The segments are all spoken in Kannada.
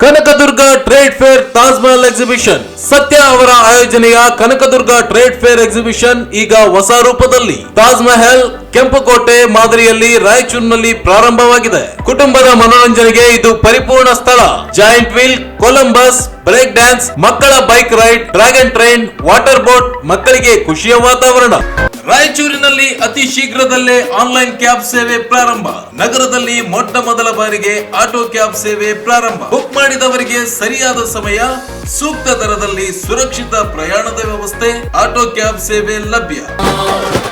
Kanaka Durga trade fair Taj Mahal exhibition. ಸತ್ಯ ಅವರ ಆಯೋಜನೆಯ ಕನಕದುರ್ಗ ಟ್ರೇಡ್ ಫೇರ್ ಎಕ್ಸಿಬಿಷನ್ ಈಗ ಹೊಸ ರೂಪದಲ್ಲಿ ತಾಜ್ ಮಹಲ್ ಕೆಂಪುಕೋಟೆ ಮಾದರಿಯಲ್ಲಿ ರಾಯಚೂರಿನಲ್ಲಿ ಪ್ರಾರಂಭವಾಗಿದೆ. ಕುಟುಂಬದ ಮನೋರಂಜನೆಗೆ ಇದು ಪರಿಪೂರ್ಣ ಸ್ಥಳ. Giant wheel, Columbus, break dance, ಮಕ್ಕಳ bike ride, dragon train, water boat, ಮಕ್ಕಳಿಗೆ ಖುಷಿಯ ವಾತಾವರಣ. ರಾಯಚೂರಿನಲ್ಲಿ ಅತಿ ಶೀಘ್ರದಲ್ಲೇ ಆನ್ಲೈನ್ ಕ್ಯಾಬ್ ಸೇವೆ ಪ್ರಾರಂಭ. ನಗರದಲ್ಲಿ ಮೊಟ್ಟ ಮೊದಲ ಬಾರಿಗೆ ಆಟೋ ಕ್ಯಾಬ್ ಸೇವೆ ಪ್ರಾರಂಭ. ಬುಕ್ ಮಾಡಿದವರಿಗೆ ಸರಿಯಾದ ಸಮಯ, ಸೂಕ್ತ ದರದಲ್ಲಿ ಸುರಕ್ಷಿತ ಪ್ರಯಾಣದ ವ್ಯವಸ್ಥೆ, ಆಟೋ ಕ್ಯಾಬ್ ಸೇವೆ ಲಭ್ಯ.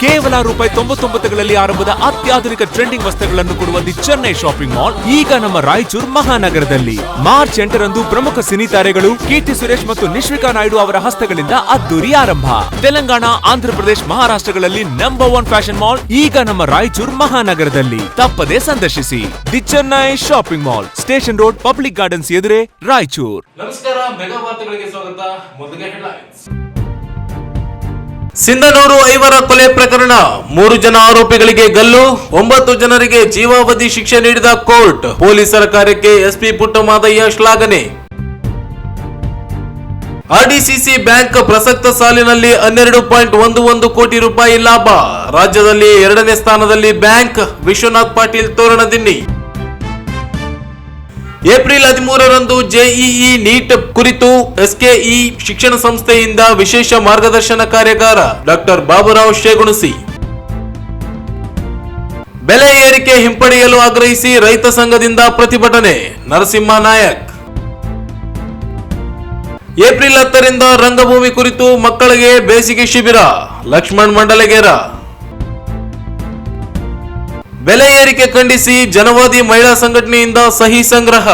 ಕೇವಲ ₹99ಗಳಲ್ಲಿ ಆರಂಭದ ಅತ್ಯಾಧುನಿಕ ಟ್ರೆಂಡಿಂಗ್ ವಸ್ತುಗಳನ್ನು ಕೊಡುವ ದಿ ಚೆನ್ನೈ ಶಾಪಿಂಗ್ ಮಾಲ್ ಈಗ ನಮ್ಮ ರಾಯಚೂರು ಮಹಾನಗರದಲ್ಲಿ. ಮಾರ್ಚ್ 8ರಂದು ಪ್ರಮುಖ ಸಿನಿ ತಾರೆಗಳು ಕೀರ್ತಿ ಸುರೇಶ್ ಮತ್ತು ನಿಶ್ವಿಕಾ ನಾಯ್ಡು ಅವರ ಹಸ್ತಗಳಿಂದ ಅದ್ದೂರಿ ಆರಂಭ. ತೆಲಂಗಾಣ, ಆಂಧ್ರಪ್ರದೇಶ, ಮಹಾರಾಷ್ಟ್ರಗಳಲ್ಲಿ ನಂಬರ್ 1 ಫ್ಯಾಷನ್ ಮಾಲ್ ಈಗ ನಮ್ಮ ರಾಯಚೂರು ಮಹಾನಗರದಲ್ಲಿ. ತಪ್ಪದೇ ಸಂದರ್ಶಿಸಿ the Chennai shopping mall, station road, public gardens ಎದುರೇ, ರಾಯಚೂರು. ನಮಸ್ಕಾರ, ಮೆಗಾ ವಾರ್ತೆಗಳಿಗೆ ಸ್ವಾಗತ. ಮೊದಲಿಗೆ ಹೆಡ್ಲೈನ್ಸ್. ಸಿಂಧನೂರು ಐವರ ಕೊಲೆ ಪ್ರಕರಣ, 3 ಜನ ಆರೋಪಿಗಳಿಗೆ ಗಲ್ಲು, 9 ಜನರಿಗೆ ಜೀವಾವಧಿ ಶಿಕ್ಷೆ ನೀಡಿದ ಕೋರ್ಟ್. ಪೊಲೀಸರ ಕಾರ್ಯಕ್ಕೆ ಎಸ್ಪಿ ಪುಟ್ಟಮಾದಯ್ಯ ಶ್ಲಾಘನೆ. ಆರ್ಡಿಸಿಸಿ ಬ್ಯಾಂಕ್ ಪ್ರಸಕ್ತ ಸಾಲಿನಲ್ಲಿ 12.11 ಕೋಟಿ ರೂಪಾಯಿ ಲಾಭ. ರಾಜ್ಯದಲ್ಲಿ 2ನೇ ಸ್ಥಾನದಲ್ಲಿ ಬ್ಯಾಂಕ್. ವಿಶ್ವನಾಥ್ ಪಾಟೀಲ್ ತೋರಣದಿನ್ನಿ. ಏಪ್ರಿಲ್ 13ರಂದು ಜೆಇಇ ನೀಟ್ ಕುರಿತು ಎಸ್ಕೆಇ ಶಿಕ್ಷಣ ಸಂಸ್ಥೆಯಿಂದ ವಿಶೇಷ ಮಾರ್ಗದರ್ಶನ ಕಾರ್ಯಾಗಾರ. ಡಾಕ್ಟರ್ ಬಾಬುರಾವ್ ಶೇಗುಣಸಿ. ಬೆಲೆ ಏರಿಕೆ ಹಿಂಪಡೆಯಲು ಆಗ್ರಹಿಸಿ ರೈತ ಸಂಘದಿಂದ ಪ್ರತಿಭಟನೆ. ನರಸಿಂಹ ನಾಯಕ್. ಏಪ್ರಿಲ್ 10ರಿಂದ ರಂಗಭೂಮಿ ಕುರಿತು ಮಕ್ಕಳಿಗೆ ಬೇಸಿಗೆ ಶಿಬಿರ. ಲಕ್ಷ್ಮಣ್ ಮಂಡಲಗೇರ. ಬೆಲೆ ಏರಿಕೆ ಖಂಡಿಸಿ ಜನವಾದಿ ಮಹಿಳಾ ಸಂಘಟನೆಯಿಂದ ಸಹಿ ಸಂಗ್ರಹ.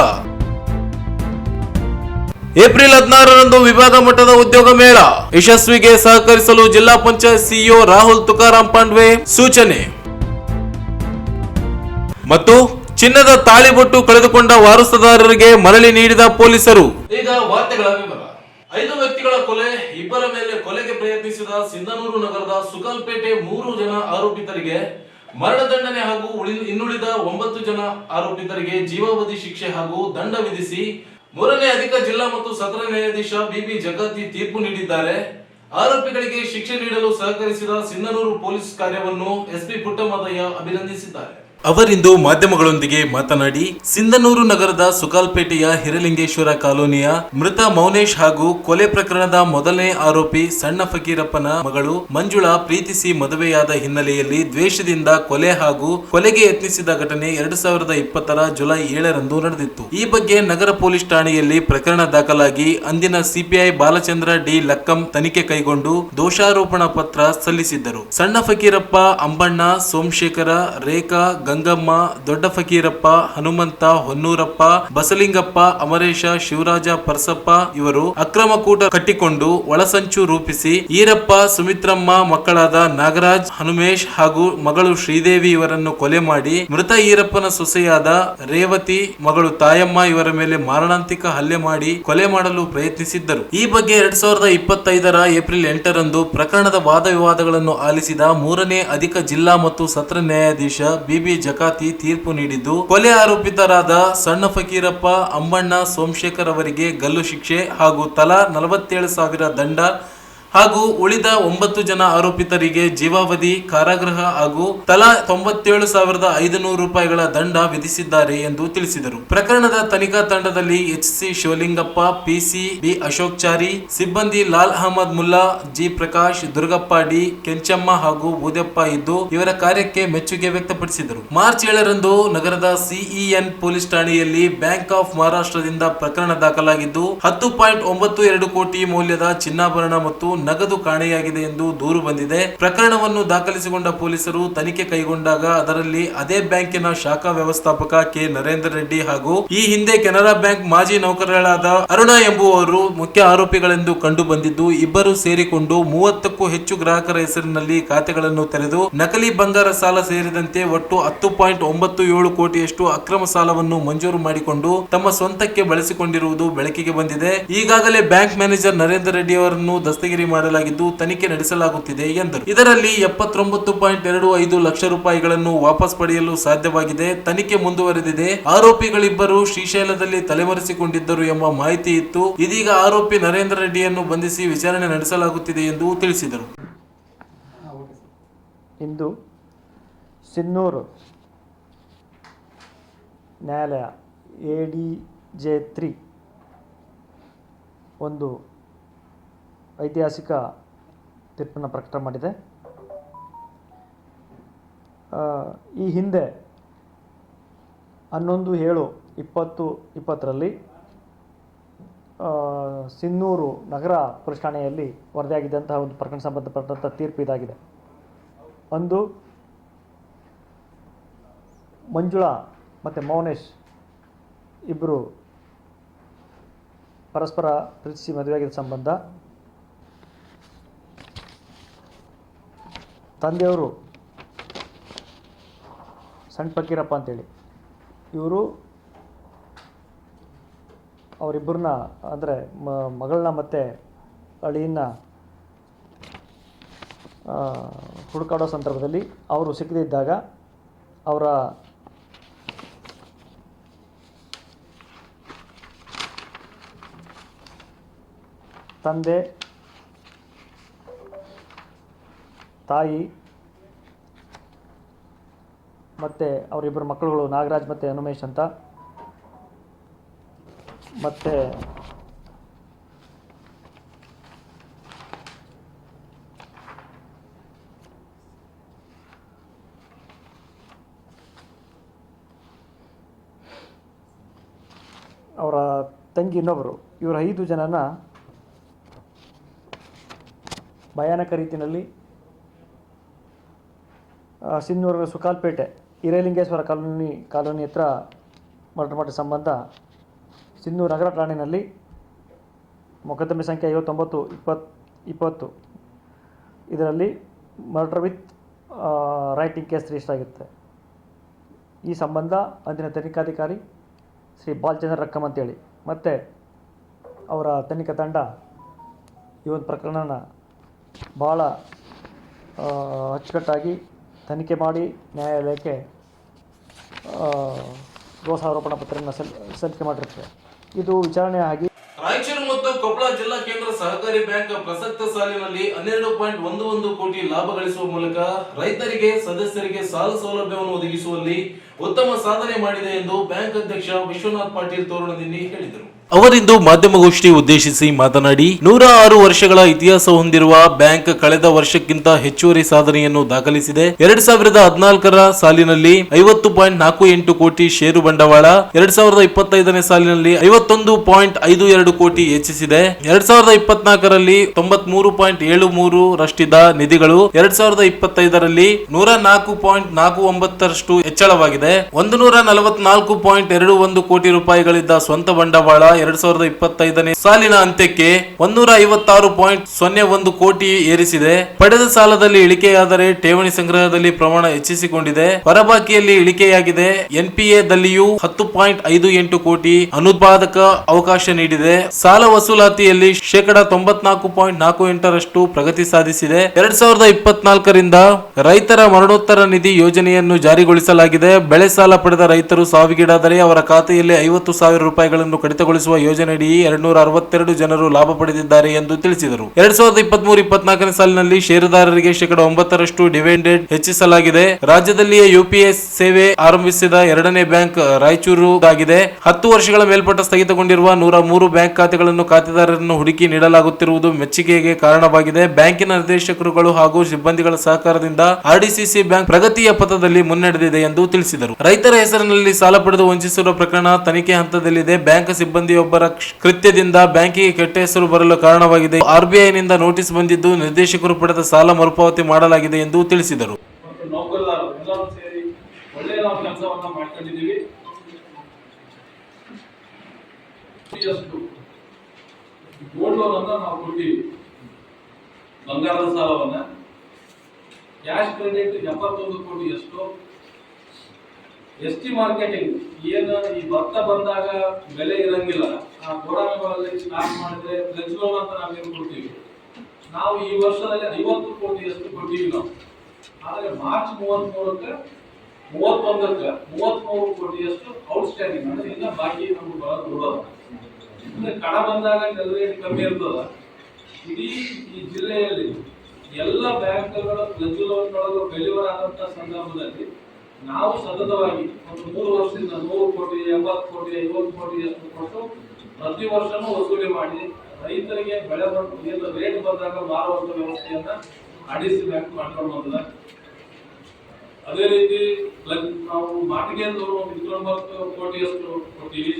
ಏಪ್ರಿಲ್ 16ರಂದು ವಿಭಾಗ ಮಟ್ಟದ ಉದ್ಯೋಗ ಮೇಳ. ಯಶಸ್ವಿಗೆ ಸಹಕರಿಸಲು ಜಿಲ್ಲಾ ಪಂಚಾಯತ್ ಸಿಇಒ ರಾಹುಲ್ ತುಕಾರಾಂ ಪಾಂಡ್ವೆ ಸೂಚನೆ. ಮತ್ತು ಚಿನ್ನದ ತಾಳಿಬೊಟ್ಟು ಕಳೆದುಕೊಂಡ ವಾರಸುದಾರರಿಗೆ ಮರಳಿ ನೀಡಿದ ಪೊಲೀಸರು. ಈಗ ವಾರ್ತೆಗಳ ವಿವರ. 5 ವ್ಯಕ್ತಿಗಳ ಕೊಲೆ, 2 ಮೇಲೆ ಕೊಲೆಗೆ ಪ್ರಯತ್ನಿಸಿದ ಸಿಂಧನೂರು ನಗರದ ಸುಕಲ್ಪೇಟೆ 3 ಜನ ಆರೋಪಿತರಿಗೆ ಮರಣದಂಡನೆ ಹಾಗೂ ಇನ್ನುಳಿದ 9 ಜನ ಆರೋಪಿತರಿಗೆ ಜೀವಾವಧಿ ಶಿಕ್ಷೆ ಹಾಗೂ ದಂಡ ವಿಧಿಸಿ 3ನೇ ಅಧಿಕ ಜಿಲ್ಲಾ ಮತ್ತು ಸತ್ರ ನ್ಯಾಯಾಧೀಶ ಬಿಬಿ ಜಕಾತಿ ತೀರ್ಪು ನೀಡಿದ್ದಾರೆ. ಆರೋಪಿಗಳಿಗೆ ಶಿಕ್ಷೆ ನೀಡಲು ಸಹಕರಿಸಿದ ಸಿಂಧನೂರು ಪೊಲೀಸ್ ಕಾರ್ಯವನ್ನು ಎಸ್ಪಿ ಪುಟ್ಟಮಾದಯ್ಯ ಅಭಿನಂದಿಸಿದ್ದಾರೆ. ಅವರಿಂದು ಮಾಧ್ಯಮಗಳೊಂದಿಗೆ ಮಾತನಾಡಿ, ಸಿಂಧನೂರು ನಗರದ ಸುಕಾಲ್ಪೇಟೆಯ ಹಿರಲಿಂಗೇಶ್ವರ ಕಾಲೋನಿಯ ಮೃತ ಮೌನೇಶ್ ಹಾಗೂ ಕೊಲೆ ಪ್ರಕರಣದ ಮೊದಲನೇ ಆರೋಪಿ ಸಣ್ಣ ಫಕೀರಪ್ಪನ ಮಗಳು ಮಂಜುಳಾ ಪ್ರೀತಿಸಿ ಮದುವೆಯಾದ ಹಿನ್ನೆಲೆಯಲ್ಲಿ ದ್ವೇಷದಿಂದ ಕೊಲೆ ಹಾಗೂ ಕೊಲೆಗೆ ಯತ್ನಿಸಿದ ಘಟನೆ 2020ರ ಜುಲೈ 7ರಂದು ನಡೆದಿತ್ತು. ಈ ಬಗ್ಗೆ ನಗರ ಪೊಲೀಸ್ ಠಾಣೆಯಲ್ಲಿ ಪ್ರಕರಣ ದಾಖಲಾಗಿ ಅಂದಿನ ಸಿಪಿಐ ಬಾಲಚಂದ್ರ ಡಿ ಲಕ್ಕಂ ತನಿಖೆ ಕೈಗೊಂಡು ದೋಷಾರೋಪಣಾ ಪತ್ರ ಸಲ್ಲಿಸಿದ್ದರು. ಸಣ್ಣ ಫಕೀರಪ್ಪ, ಅಂಬಣ್ಣ, ಸೋಮಶೇಖರ, ರೇಖಾ, ಗಂಗಮ್ಮ, ದೊಡ್ಡ ಫಕೀರಪ್ಪ, ಹನುಮಂತ, ಹೊನ್ನೂರಪ್ಪ, ಬಸಲಿಂಗಪ್ಪ, ಅಮರೇಶ, ಶಿವರಾಜ, ಪರ್ಸಪ್ಪ ಇವರು ಅಕ್ರಮ ಕೂಟ ಕಟ್ಟಿಕೊಂಡು ಒಳಸಂಚು ರೂಪಿಸಿ ಈರಪ್ಪ, ಸುಮಿತ್ರಮ್ಮ ಮಕ್ಕಳಾದ ನಾಗರಾಜ್, ಹನುಮೇಶ್ ಹಾಗೂ ಮಗಳು ಶ್ರೀದೇವಿ ಇವರನ್ನು ಕೊಲೆ ಮಾಡಿ ಮೃತ ಈರಪ್ಪನ ಸೊಸೆಯಾದ ರೇವತಿ, ಮಗಳು ತಾಯಮ್ಮ ಇವರ ಮೇಲೆ ಮಾರಣಾಂತಿಕ ಹಲ್ಲೆ ಮಾಡಿ ಕೊಲೆ ಮಾಡಲು ಪ್ರಯತ್ನಿಸಿದ್ದರು. ಈ ಬಗ್ಗೆ 2025ರ ಏಪ್ರಿಲ್ 8ರಂದು ಪ್ರಕರಣದ ವಾದ ವಿವಾದಗಳನ್ನು ಆಲಿಸಿದ 3ನೇ ಅಧಿಕ ಜಿಲ್ಲಾ ಮತ್ತು ಸತ್ರ ನ್ಯಾಯಾಧೀಶ ಬಿಬಿ ಜಕಾತಿ ತೀರ್ಪು ನೀಡಿದ್ದು, ಕೊಲೆ ಆರೋಪಿತರಾದ ಸಣ್ಣ ಫಕೀರಪ್ಪ, ಅಂಬಣ್ಣ, ಸೋಮಶೇಖರ್ ಅವರಿಗೆ ಗಲ್ಲು ಶಿಕ್ಷೆ ಹಾಗೂ ತಲಾ 47,000 ದಂಡ ಹಾಗೂ ಉಳಿದ 9 ಜನ ಆರೋಪಿತರಿಗೆ ಜೀವಾವಧಿ ಕಾರಾಗೃಹ ಹಾಗೂ ತಲಾ 97,500 ರೂಪಾಯಿಗಳ ದಂಡ ವಿಧಿಸಿದ್ದಾರೆ ಎಂದು ತಿಳಿಸಿದರು. ಪ್ರಕರಣದ ತನಿಖಾ ತಂಡದಲ್ಲಿ ಎಚ್ಸಿ ಶಿವಲಿಂಗಪ್ಪ, ಪಿಸಿ ಬಿ ಅಶೋಕ್ಚಾರಿ, ಸಿಬ್ಬಂದಿ ಲಾಲ್ ಅಹಮದ್ ಮುಲ್ಲಾ, ಜಿ ಪ್ರಕಾಶ್, ದುರ್ಗಪ್ಪ ಡಿ, ಕೆಂಚಮ್ಮ ಹಾಗೂ ಬೂದಪ್ಪ ಇದ್ದು ಇವರ ಕಾರ್ಯಕ್ಕೆ ಮೆಚ್ಚುಗೆ ವ್ಯಕ್ತಪಡಿಸಿದರು. ಮಾರ್ಚ್ 7ರಂದು ನಗರದ ಸಿಇಎನ್ ಪೊಲೀಸ್ ಠಾಣೆಯಲ್ಲಿ ಬ್ಯಾಂಕ್ ಆಫ್ ಮಹಾರಾಷ್ಟ್ರದಿಂದ ಪ್ರಕರಣ ದಾಖಲಾಗಿದ್ದು 10.92 ಕೋಟಿ ಮೌಲ್ಯದ ಚಿನ್ನಾಭರಣ ಮತ್ತು ನಗದು ಕಾಣೆಯಾಗಿದೆ ಎಂದು ದೂರು ಬಂದಿದೆ. ಪ್ರಕರಣವನ್ನು ದಾಖಲಿಸಿಕೊಂಡ ಪೊಲೀಸರು ತನಿಖೆ ಕೈಗೊಂಡಾಗ ಅದರಲ್ಲಿ ಅದೇ ಬ್ಯಾಂಕಿನ ಶಾಖಾ ವ್ಯವಸ್ಥಾಪಕ ಕೆ ನರೇಂದ್ರ ರೆಡ್ಡಿ ಹಾಗೂ ಈ ಹಿಂದೆ ಕೆನರಾ ಬ್ಯಾಂಕ್ ಮಾಜಿ ನೌಕರರಾದ ಅರುಣಾ ಎಂಬುವವರು ಮುಖ್ಯ ಆರೋಪಿಗಳೆಂದು ಕಂಡು ಬಂದಿದ್ದು, ಇಬ್ಬರು ಸೇರಿಕೊಂಡು 30ಕ್ಕೂ ಹೆಚ್ಚು ಗ್ರಾಹಕರ ಹೆಸರಿನಲ್ಲಿ ಖಾತೆಗಳನ್ನು ತೆರೆದು ನಕಲಿ ಬಂಗಾರ ಸಾಲ ಸೇರಿದಂತೆ ಒಟ್ಟು 10.97 ಕೋಟಿಯಷ್ಟು ಅಕ್ರಮ ಸಾಲವನ್ನು ಮಂಜೂರು ಮಾಡಿಕೊಂಡು ತಮ್ಮ ಸ್ವಂತಕ್ಕೆ ಬಳಸಿಕೊಂಡಿರುವುದು ಬೆಳಕಿಗೆ ಬಂದಿದೆ. ಈಗಾಗಲೇ ಬ್ಯಾಂಕ್ ಮ್ಯಾನೇಜರ್ ನರೇಂದ್ರ ರೆಡ್ಡಿ ಅವರನ್ನು ದಸ್ತಗಿರಿ ಮಾಡಲಾಗಿದ್ದು ತನಿಖೆ ನಡೆಸಲಾಗುತ್ತಿದೆ ಎಂದರು. ಇದರಲ್ಲಿ 79.25 ಲಕ್ಷ ರೂಪಾಯಿಗಳನ್ನು ವಾಪಸ್ ಪಡೆಯಲು ಸಾಧ್ಯವಾಗಿದೆ. ತನಿಖೆ ಮುಂದುವರೆದಿದೆ. ಆರೋಪಿಗಳಿಬ್ಬರು ಶ್ರೀಶೈಲದಲ್ಲಿ ತಲೆಮರೆಸಿಕೊಂಡಿದ್ದರು ಎಂಬ ಮಾಹಿತಿ ಇತ್ತು. ಇದೀಗ ಆರೋಪಿ ನರೇಂದ್ರ ರೆಡ್ಡಿಯನ್ನು ಬಂಧಿಸಿ ವಿಚಾರಣೆ ನಡೆಸಲಾಗುತ್ತಿದೆ ಎಂದು ತಿಳಿಸಿದರು. ಇಂದು ಸಿನ್ನೂರು ನ್ಯಾಯಾಲಯ ADJ3 ಒಂದು ಐತಿಹಾಸಿಕ ತೀರ್ಪನ್ನು ಪ್ರಕಟ ಮಾಡಿದೆ. ಈ ಹಿಂದೆ 11/7/2020ರಲ್ಲಿ ಸಿನ್ನೂರು ನಗರ ಪೊಲೀಸ್ ಠಾಣೆಯಲ್ಲಿ ವರದಿಯಾಗಿದ್ದಂತಹ ಒಂದು ಪ್ರಕರಣ ಸಂಬಂಧಪಟ್ಟಂಥ ತೀರ್ಪು ಇದಾಗಿದೆ. ಒಂದು ಮಂಜುಳಾ ಮತ್ತು ಮೌನೇಶ್ ಇಬ್ಬರು ಪರಸ್ಪರ ಪ್ರೀತಿಸಿ ಮದುವೆಯಾಗಿದ್ದ ಸಂಬಂಧ. ತಂದೆಯವರು ಸಣ್ಣ ಫಕೀರಪ್ಪ ಅಂತೇಳಿ ಇವರು ಅವರಿಬ್ಬರನ್ನ ಅಂದರೆ ಮಗಳನ್ನ ಮತ್ತು ಅಳಿಯನ್ನ ಹುಡುಕಾಡೋ ಸಂದರ್ಭದಲ್ಲಿ ಅವರು ಸಿಕ್ಕದಿದ್ದಾಗ ಅವರ ತಂದೆ, ತಾಯಿ ಮತ್ತು ಅವರಿಬ್ಬರು ಮಕ್ಕಳುಗಳು ನಾಗರಾಜ್ ಮತ್ತು ಹನುಮೇಶ್ ಅಂತ, ಮತ್ತು ಅವರ ತಂಗಿ ಇನ್ನೊಬ್ಬರು, ಇವರು 5 ಜನನ ಭಯಾನಕ ರೀತಿಯಲ್ಲಿ ಸಿನ್ನೂರು ಸುಕಾಲ್ಪೇಟೆ ಹಿರೇಲಿಂಗೇಶ್ವರ ಕಾಲೋನಿ ಹತ್ರ ಮರ್ಡರ್ ಮಾಡಿದ ಸಂಬಂಧ ಸಿನ್ನೂರು ನಗರ ಠಾಣೆಯಲ್ಲಿ ಮೊಕದ್ದಮೆ ಸಂಖ್ಯೆ 59/2020 ಇದರಲ್ಲಿ murder with writing case register ಆಗಿರುತ್ತೆ. ಈ ಸಂಬಂಧ ಅಂದಿನ ತನಿಖಾಧಿಕಾರಿ ಶ್ರೀ ಬಾಲಚಂದ್ರ ರಕ್ಕಮ್ ಅಂತೇಳಿ ಮತ್ತು ಅವರ ತನಿಖಾ ತಂಡ ಈ ಒಂದು ಪ್ರಕರಣನ ಭಾಳ ಅಚ್ಚುಕಟ್ಟಾಗಿ ತನಿಖೆ ಮಾಡಿ ನ್ಯಾಯಾಲಯಕ್ಕೆ ದೋಷಾರೋಪಣಾ ಪತ್ರವನ್ನು ಸಲ್ಲಿಕೆ ಮಾಡಿರುತ್ತೆ. ಇದು ವಿಚಾರಣೆ ಆಗಿ ರಾಯಚೂರು ಮತ್ತು ಕೊಪ್ಪಳ ಜಿಲ್ಲಾ ಕೇಂದ್ರ ಸಹಕಾರಿ ಬ್ಯಾಂಕ್ ಪ್ರಸಕ್ತ ಸಾಲಿನಲ್ಲಿ 12.11 ಕೋಟಿ ಲಾಭ ಗಳಿಸುವ ಮೂಲಕ ರೈತರಿಗೆ ಸದಸ್ಯರಿಗೆ ಸಾಲ ಸೌಲಭ್ಯವನ್ನು ಒದಗಿಸುವಲ್ಲಿ ಉತ್ತಮ ಸಾಧನೆ ಮಾಡಿದೆ ಎಂದು ಬ್ಯಾಂಕ್ ಅಧ್ಯಕ್ಷ ವಿಶ್ವನಾಥ್ ಪಾಟೀಲ್ ತೋರಣದಿನ್ನಿ ಹೇಳಿದರು. ಅವರಿಂದು ಮಾಧ್ಯಮಗೋಷ್ಠಿ ಉದ್ದೇಶಿಸಿ ಮಾತನಾಡಿ 106 ವರ್ಷಗಳ ಇತಿಹಾಸ ಹೊಂದಿರುವ ಬ್ಯಾಂಕ್ ಕಳೆದ ವರ್ಷಕ್ಕಿಂತ ಹೆಚ್ಚುವರಿ ಸಾಧನೆಯನ್ನು ದಾಖಲಿಸಿದೆ. 2014ರ ಸಾಲಿನಲ್ಲಿ 50.48 ಕೋಟಿ ಷೇರು ಬಂಡವಾಳ, 2025ನೇ ಸಾಲಿನಲ್ಲಿ 51.52 ಕೋಟಿ ಹೆಚ್ಚಿಸಿದೆ. 2024ರಲ್ಲಿ 93.73 ರಷ್ಟಿದ್ದ ನಿಧಿಗಳು 2025ರಲ್ಲಿ 104.49ರಷ್ಟು ಹೆಚ್ಚಳವಾಗಿದೆ. 144.21 ಕೋಟಿ ರೂಪಾಯಿಗಳಿದ್ದ ಸ್ವಂತ ಬಂಡವಾಳ 2025ನೇ ಸಾಲಿನ ಅಂತ್ಯಕ್ಕೆ 156.01 ಕೋಟಿ ಏರಿಸಿದೆ. ಪಡೆದ ಸಾಲದಲ್ಲಿ ಇಳಿಕೆಯಾದರೆ ಠೇವಣಿ ಸಂಗ್ರಹದಲ್ಲಿ ಪ್ರಮಾಣ ಹೆಚ್ಚಿಸಿಕೊಂಡಿದೆ. ಹೊರಬಾಕಿಯಲ್ಲಿ ಇಳಿಕೆಯಾಗಿದೆ. NPA ದಲ್ಲಿಯೂ 10.58 ಕೋಟಿ ಅನುತ್ಪಾದಕ ಅವಕಾಶ ನೀಡಿದೆ. ಸಾಲ ವಸೂಲಾತಿಯಲ್ಲಿ 94.48ರಷ್ಟು ಪ್ರಗತಿ ಸಾಧಿಸಿದೆ. 2024ರಿಂದ ರೈತರ ಮರಣೋತ್ತರ ನಿಧಿ ಯೋಜನೆಯನ್ನು ಜಾರಿಗೊಳಿಸಲಾಗಿದೆ. ಬೆಳೆ ಸಾಲ ಪಡೆದ ರೈತರು ಸಾವಿಗೀಡಾದರೆ ಅವರ ಖಾತೆಯಲ್ಲಿ 50,000 ರೂಪಾಯಿಗಳನ್ನು ಕಡಿತಗೊಳಿಸುವ ಯೋಜನೆಯಡಿ 262 ಜನರು ಲಾಭ ಪಡೆದಿದ್ದಾರೆ ಎಂದು ತಿಳಿಸಿದರು. 2023-24ನೇ ಸಾಲಿನಲ್ಲಿ ಷೇರುದಾರರಿಗೆ 9% ಡಿವಿಡೆಂಡ್ ಹೆಚ್ಚಿಸಲಾಗಿದೆ. ರಾಜ್ಯದಲ್ಲಿಯೇ UPI ಸೇವೆ ಆರಂಭಿಸಿದ 2ನೇ ಬ್ಯಾಂಕ್ ರಾಯಚೂರು ಆಗಿದೆ. 10 ವರ್ಷಗಳ ಮೇಲ್ಪಟ್ಟ ಸ್ಥಗಿತಗೊಂಡಿರುವ 103 ಬ್ಯಾಂಕ್ ಖಾತೆಗಳನ್ನು ಖಾತೆದಾರರನ್ನು ಹುಡುಕಿ ನೀಡಲಾಗುತ್ತಿರುವುದು ಮೆಚ್ಚುಗೆಗೆ ಕಾರಣವಾಗಿದೆ. ಬ್ಯಾಂಕಿನ ನಿರ್ದೇಶಕರುಗಳು ಹಾಗೂ ಸಿಬ್ಬಂದಿಗಳ ಸಹಕಾರದಿಂದ RDCC ಬ್ಯಾಂಕ್ ಪ್ರಗತಿಯ ಪಥದಲ್ಲಿ ಮುನ್ನಡೆದಿದೆ ಎಂದು ತಿಳಿಸಿದರು. ರೈತರ ಹೆಸರಿನಲ್ಲಿ ಸಾಲ ಪಡೆದು ವಂಚಿಸಿರುವ ಪ್ರಕರಣ ತನಿಖೆ ಹಂತದಲ್ಲಿದೆ. ಬ್ಯಾಂಕ್ ಸಿಬ್ಬಂದಿಯೊಬ್ಬರ ಕೃತ್ಯದಿಂದ ಬ್ಯಾಂಕಿಗೆ ಕೆಟ್ಟ ಹೆಸರು ಬರಲು ಕಾರಣವಾಗಿದೆ. RBIನಿಂದ ನೋಟಿಸ್ ಬಂದಿದ್ದು ನಿರ್ದೇಶಕರು ಪಡೆದ ಸಾಲ ಮರುಪಾವತಿ ಮಾಡಲಾಗಿದೆ ಎಂದು ತಿಳಿಸಿದರು. ಬಂಗಾರದ ಸಾಲವನ್ನ ಕ್ಯಾಶ್ ಕ್ರೆಡಿಟ್ 71 ಕೋಟಿ ಎಷ್ಟು, ST ಮಾರ್ಕೆಟಿಂಗ್ ಏನು ಈ ಭತ್ತ ಬಂದಾಗ ಬೆಲೆ ಇರಂಗಿಲ್ಲ, ಆ ಗೋಡಾನುಗಳಲ್ಲಿ ಸ್ಟಾಕ್ ಮಾಡಿದ್ರೆ ಫ್ಲೆಕ್ಸ್ ಲೋನ್ ಅಂತ ನಾವೇನು ಕೊಡ್ತೀವಿ, ನಾವು ಈ ವರ್ಷದಲ್ಲಿ 50 ಕೋಟಿಯಷ್ಟು ಕೊಟ್ಟಿವಿ ನಾವು. ಆದರೆ ಮಾರ್ಚ್ 33ಕ್ಕೆ 33 ಕೋಟಿಯಷ್ಟು ಔಟ್ಸ್ಟ್ಯಾಂಡಿಂಗ್ ಅಂದ್ರೆ ಇನ್ನ ಬಾಕಿ ನಮ್ಗೆ ಬರೋದು. ಅಂದ್ರೆ ಕಡ ಬಂದಾಗ ರೇಟ್ ಕಮ್ಮಿ ಇರ್ತದ. ಇಡೀ ಈ ಜಿಲ್ಲೆಯಲ್ಲಿ ಎಲ್ಲ ಬ್ಯಾಂಕ್ಗಳು ಪ್ರಜ್ವಲನೊಳಗೆ ಫೇಲ್ಯೂರ್ ಆದಂತ ಸಂದರ್ಭದಲ್ಲಿ ನಾವು ಸತತವಾಗಿ ಒಂದು 3 ವರ್ಷದಿಂದ 100 ಕೋಟಿ 80 ಕೋಟಿ 50 ಕೋಟಿಯಷ್ಟು ಕೊಟ್ಟು ಪ್ರತಿ ವರ್ಷನೂ ವಸೂಲಿ ಮಾಡಿ ರೈತರಿಗೆ ಬೆಳೆ ಏನು ರೇಟ್ ಬಂದಾಗ ಮಾರುವಂತ ವ್ಯವಸ್ಥೆಯನ್ನ ಆರ್ಡಿಸಿ ಬ್ಯಾಂಕ್ ಮಾಡ್ಕೊಂಡು ಬಂದಿದೆ. ಅದೇ ರೀತಿ ನಾವು ಮಾಟಿಗೆ 29 ಕೋಟಿಯಷ್ಟು ಕೊಟ್ಟಿವಿ.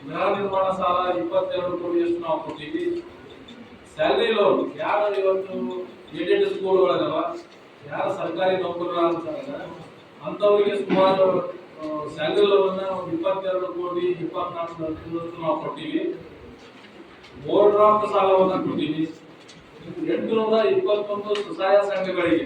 ಗೃಹ ನಿರ್ಮಾಣ ಸಾಲ 22 ಕೋಟಿಯಷ್ಟು ನಾವು ಕೊಟ್ಟಿವಿ. ಸ್ಯಾಲರಿ ಲೋನ್ ಯಾರು ಇವತ್ತು ಏಡೆಡ್ ಸ್ಕೂಲ್ ಒಳಗವ ಯಾರು ಸರ್ಕಾರಿ ನೌಕರರ ಅಂತಾರ ಅಂತವರಿಗೆ ಸುಮಾರು ಸ್ಯಾಲರಿ ಲೋನ್ 22 ಕೋಟಿ 24 ಲಕ್ಷ ನಾವು ಕೊಟ್ಟಿವಿ. ಓವರ್ ಡ್ರಾಫ್ಟ್ ಸಾಲವನ್ನು ಕೊಟ್ಟಿವಿ. 821 ಸ್ವಸಹಾಯ ಸಂಘಗಳಿಗೆ.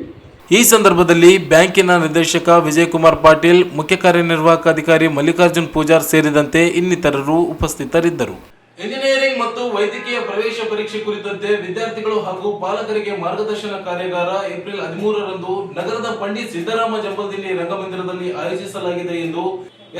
ಈ ಸಂದರ್ಭದಲ್ಲಿ ಬ್ಯಾಂಕಿನ ನಿರ್ದೇಶಕ ವಿಜಯಕುಮಾರ್ ಪಾಟೀಲ್, ಮುಖ್ಯ ಕಾರ್ಯನಿರ್ವಾಹಕ ಅಧಿಕಾರಿ ಮಲ್ಲಿಕಾರ್ಜುನ್ ಪೂಜಾರ್ ಸೇರಿದಂತೆ ಇನ್ನಿತರರು ಉಪಸ್ಥಿತರಿದ್ದರು. ಇಂಜಿನಿಯರಿಂಗ್ ಮತ್ತು ವೈದ್ಯಕೀಯ ಪ್ರವೇಶ ಪರೀಕ್ಷೆ ಕುರಿತಂತೆ ವಿದ್ಯಾರ್ಥಿಗಳು ಹಾಗೂ ಪಾಲಕರಿಗೆ ಮಾರ್ಗದರ್ಶನ ಕಾರ್ಯಾಗಾರ ಏಪ್ರಿಲ್ 13ರಂದು ನಗರದ ಪಂಡಿತ್ ಸಿದ್ದರಾಮ ಜಂಬಲ್ದಿನ್ನಿ ರಂಗಮಂದಿರದಲ್ಲಿ ಆಯೋಜಿಸಲಾಗಿದೆ ಎಂದು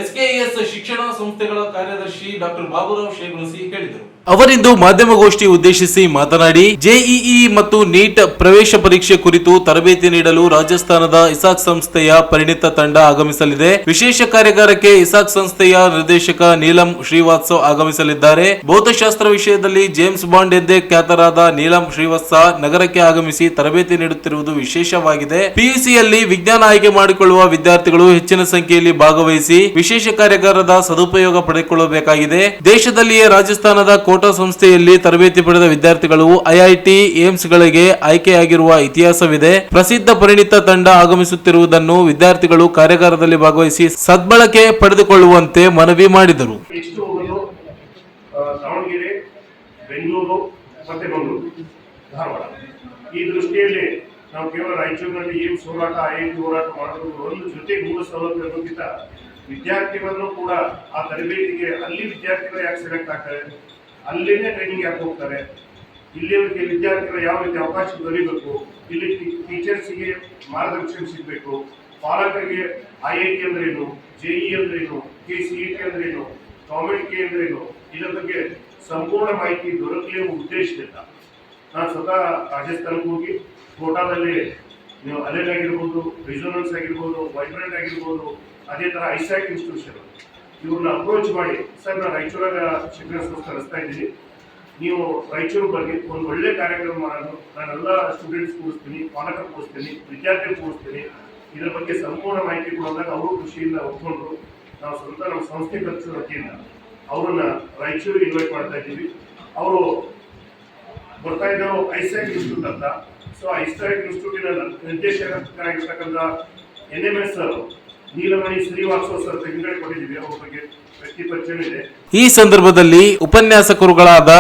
ಎಸ್ಕೆಎಸ್ ಶಿಕ್ಷಣ ಸಂಸ್ಥೆಗಳ ಕಾರ್ಯದರ್ಶಿ ಡಾಕ್ಟರ್ ಬಾಬುರಾವ್ ಶೇಗುಣಸಿ ಹೇಳಿದರು. ಅವರಿಂದು ಮಾಧ್ಯಮಗೋಷ್ಠಿ ಉದ್ದೇಶಿಸಿ ಮಾತನಾಡಿ, ಜೆಇಇ ಮತ್ತು ನೀಟ್ ಪ್ರವೇಶ ಪರೀಕ್ಷೆ ಕುರಿತು ತರಬೇತಿ ನೀಡಲು ರಾಜಸ್ಥಾನದ ಇಸಾಕ್ ಸಂಸ್ಥೆಯ ಪರಿಣಿತ ತಂಡ ಆಗಮಿಸಲಿದೆ. ವಿಶೇಷ ಕಾರ್ಯಾಗಾರಕ್ಕೆ ಇಸಾಕ್ ಸಂಸ್ಥೆಯ ನಿರ್ದೇಶಕ ನೀಲಂ ಶ್ರೀವಾತ್ಸವ್ ಆಗಮಿಸಲಿದ್ದಾರೆ. ಭೌತಶಾಸ್ತ್ರ ವಿಷಯದಲ್ಲಿ ಜೇಮ್ಸ್ ಬಾಂಡ್ ಎಂದೇ ಖ್ಯಾತರಾದ ನೀಲಂ ಶ್ರೀವಾತ್ಸ ನಗರಕ್ಕೆ ಆಗಮಿಸಿ ತರಬೇತಿ ನೀಡುತ್ತಿರುವುದು ವಿಶೇಷವಾಗಿದೆ. ಪಿಯುಸಿಯಲ್ಲಿ ವಿಜ್ಞಾನ ಆಯ್ಕೆ ಮಾಡಿಕೊಳ್ಳುವ ವಿದ್ಯಾರ್ಥಿಗಳು ಹೆಚ್ಚಿನ ಸಂಖ್ಯೆಯಲ್ಲಿ ಭಾಗವಹಿಸಿ ವಿಶೇಷ ಕಾರ್ಯಾಗಾರದ ಸದುಪಯೋಗ ಪಡೆದುಕೊಳ್ಳಬೇಕಾಗಿದೆ. ದೇಶದಲ್ಲಿಯೇ ರಾಜಸ್ಥಾನದ ಕೋಟಾ ಸಂಸ್ಥೆಯಲ್ಲಿ ತರಬೇತಿ ಪಡೆದ ವಿದ್ಯಾರ್ಥಿಗಳು ಐಐಟಿ ಏಮ್ಸ್ ಗಳಿಗೆ ಆಯ್ಕೆಯಾಗಿರುವ ಇತಿಹಾಸವಿದೆ. ಪ್ರಸಿದ್ಧ ಪರಿಣಿತ ತಂಡ ಆಗಮಿಸುತ್ತಿರುವುದನ್ನು ವಿದ್ಯಾರ್ಥಿಗಳು ಕಾರ್ಯಾಗಾರದಲ್ಲಿ ಭಾಗವಹಿಸಿ ಸದ್ಬಳಕೆ ಪಡೆದುಕೊಳ್ಳುವಂತೆ ಮನವಿ ಮಾಡಿದರು. ದಾವಣಗೆರೆ, ಬೆಂಗಳೂರು ಮತ್ತೆ ಮಂಗಳೂರು, ಧಾರವಾಡ ಈ ದೃಷ್ಟಿಯಲ್ಲಿ ನಾವು ಕೇವಲ ರಾಯಚೂರಿನಲ್ಲಿ ಏಮ್ಸ್ ಹೋರಾಟ ಐಐಟಿ ಹೋರಾಟ ಮಾಡೋದು ಒಂದು ಜೊತೆ ಮೂಲ ಸೌಲಭ್ಯ ಇರೋದ್ರಿಂದ ವಿದ್ಯಾರ್ಥಿಗಳನ್ನು ಕೂಡ ಆ ತರಬೇತಿಗೆ ಅಲ್ಲಿ ವಿದ್ಯಾರ್ಥಿಗಳು ಯಾಕೆ ಸೆಲೆಕ್ಟ್ ಆಗ್ತಾರೆ, ಅಲ್ಲಿನೇ ಟ್ರೈನಿಂಗ್ ಯಾಕೆ ಹೋಗ್ತಾರೆ, ಇಲ್ಲಿಯವರಿಗೆ ವಿದ್ಯಾರ್ಥಿಗಳು ಯಾವ ರೀತಿ ಅವಕಾಶ ದೊರೀಬೇಕು, ಇಲ್ಲಿ ಟೀಚರ್ಸ್ಗೆ ಮಾರ್ಗದರ್ಶನ ಸಿಗಬೇಕು, ಪಾಲಕರಿಗೆ ಐಐಟಿ ಅಂದ್ರೇನು, ಜೆಇ ಅಂದ್ರೇನು, KCET ಅಂದ್ರೇನು, ಕಾಮೆಡ್ ಅಂದ್ರೇನು, ಇದರ ಬಗ್ಗೆ ಸಂಪೂರ್ಣ ಮಾಹಿತಿ ದೊರಕಲಿ ಎಂಬ ಉದ್ದೇಶದಿಂದ ನಾನು ಸ್ವತಃ ರಾಜಸ್ಥಾನಕ್ಕೆ ಹೋಗಿ ಕೋಟಾದಲ್ಲಿ ನೀವು ಅಲೆಲ್ ಆಗಿರ್ಬೋದು, ರಿಸೋನೆನ್ಸ್ ಆಗಿರ್ಬೋದು, ವೈಬ್ರೆಂಟ್ ಆಗಿರ್ಬೋದು, ಅದೇ ಥರ ಐಸಾಕ್ ಇನ್ಸ್ಟಿಟ್ಯೂಷನ್ ಇವ್ರನ್ನ ಅಪ್ರೋಚ್ ಮಾಡಿ, ಸರ್ ನಾನು ರಾಯಚೂರಾಗ ಶಿಕ್ಷಣ ಸಂಸ್ಥೆ ನಡೆಸ್ತಾ ಇದ್ದೀನಿ, ನೀವು ರಾಯಚೂರು ಬಗ್ಗೆ ಒಂದು ಒಳ್ಳೆ ಕಾರ್ಯಕ್ರಮ ಮಾಡೋದು, ನಾನೆಲ್ಲ ಸ್ಟೂಡೆಂಟ್ಸ್ ಕೂರಿಸ್ತೀನಿ, ಪಾಲಕರು ಕೂರಿಸ್ತೀನಿ, ವಿದ್ಯಾರ್ಥಿಗಳು ಕೂರಿಸ್ತೀನಿ, ಇದರ ಬಗ್ಗೆ ಸಂಪೂರ್ಣ ಮಾಹಿತಿ ಕೊಡೋದಾಗ ಅವರು ಖುಷಿಯಿಂದ ಒಪ್ಕೊಂಡ್ರು. ನಾವು ಸ್ವಂತ ನಮ್ಮ ಸಂಸ್ಥೆ ಖರ್ಚು ವತಿಯಿಂದ ಅವರನ್ನ ರಾಯಚೂರಿಗೆ ಇನ್ವೈಟ್ ಮಾಡ್ತಾ ಇದ್ದೀವಿ. ಅವರು ಬರ್ತಾ ಇದ್ದವರು ಐಸಾಕ್ ಇನ್ಸ್ಟಿಟ್ಯೂಟ್ ಅಂತ. ಸೊ ಐಸಾಕ್ ಇನ್ಸ್ಟಿಟ್ಯೂಟಿನ ನಿರ್ದೇಶಕರಾಗಿರ್ತಕ್ಕಂಥ NMS ನೀಲಮಣಿ ಶ್ರೀವಾತ್ಸವ್ ಸರ್ ತೆಗೆದುಕೊಂಡು ಕೊಟ್ಟಿದ್ದೀವಿ. ಅವ್ರ ಬಗ್ಗೆ ವ್ಯಕ್ತಿ ಪರಿಚಯ ಇದೆ. ಈ ಸಂದರ್ಭದಲ್ಲಿ ಉಪನ್ಯಾಸಕರುಗಳಾದ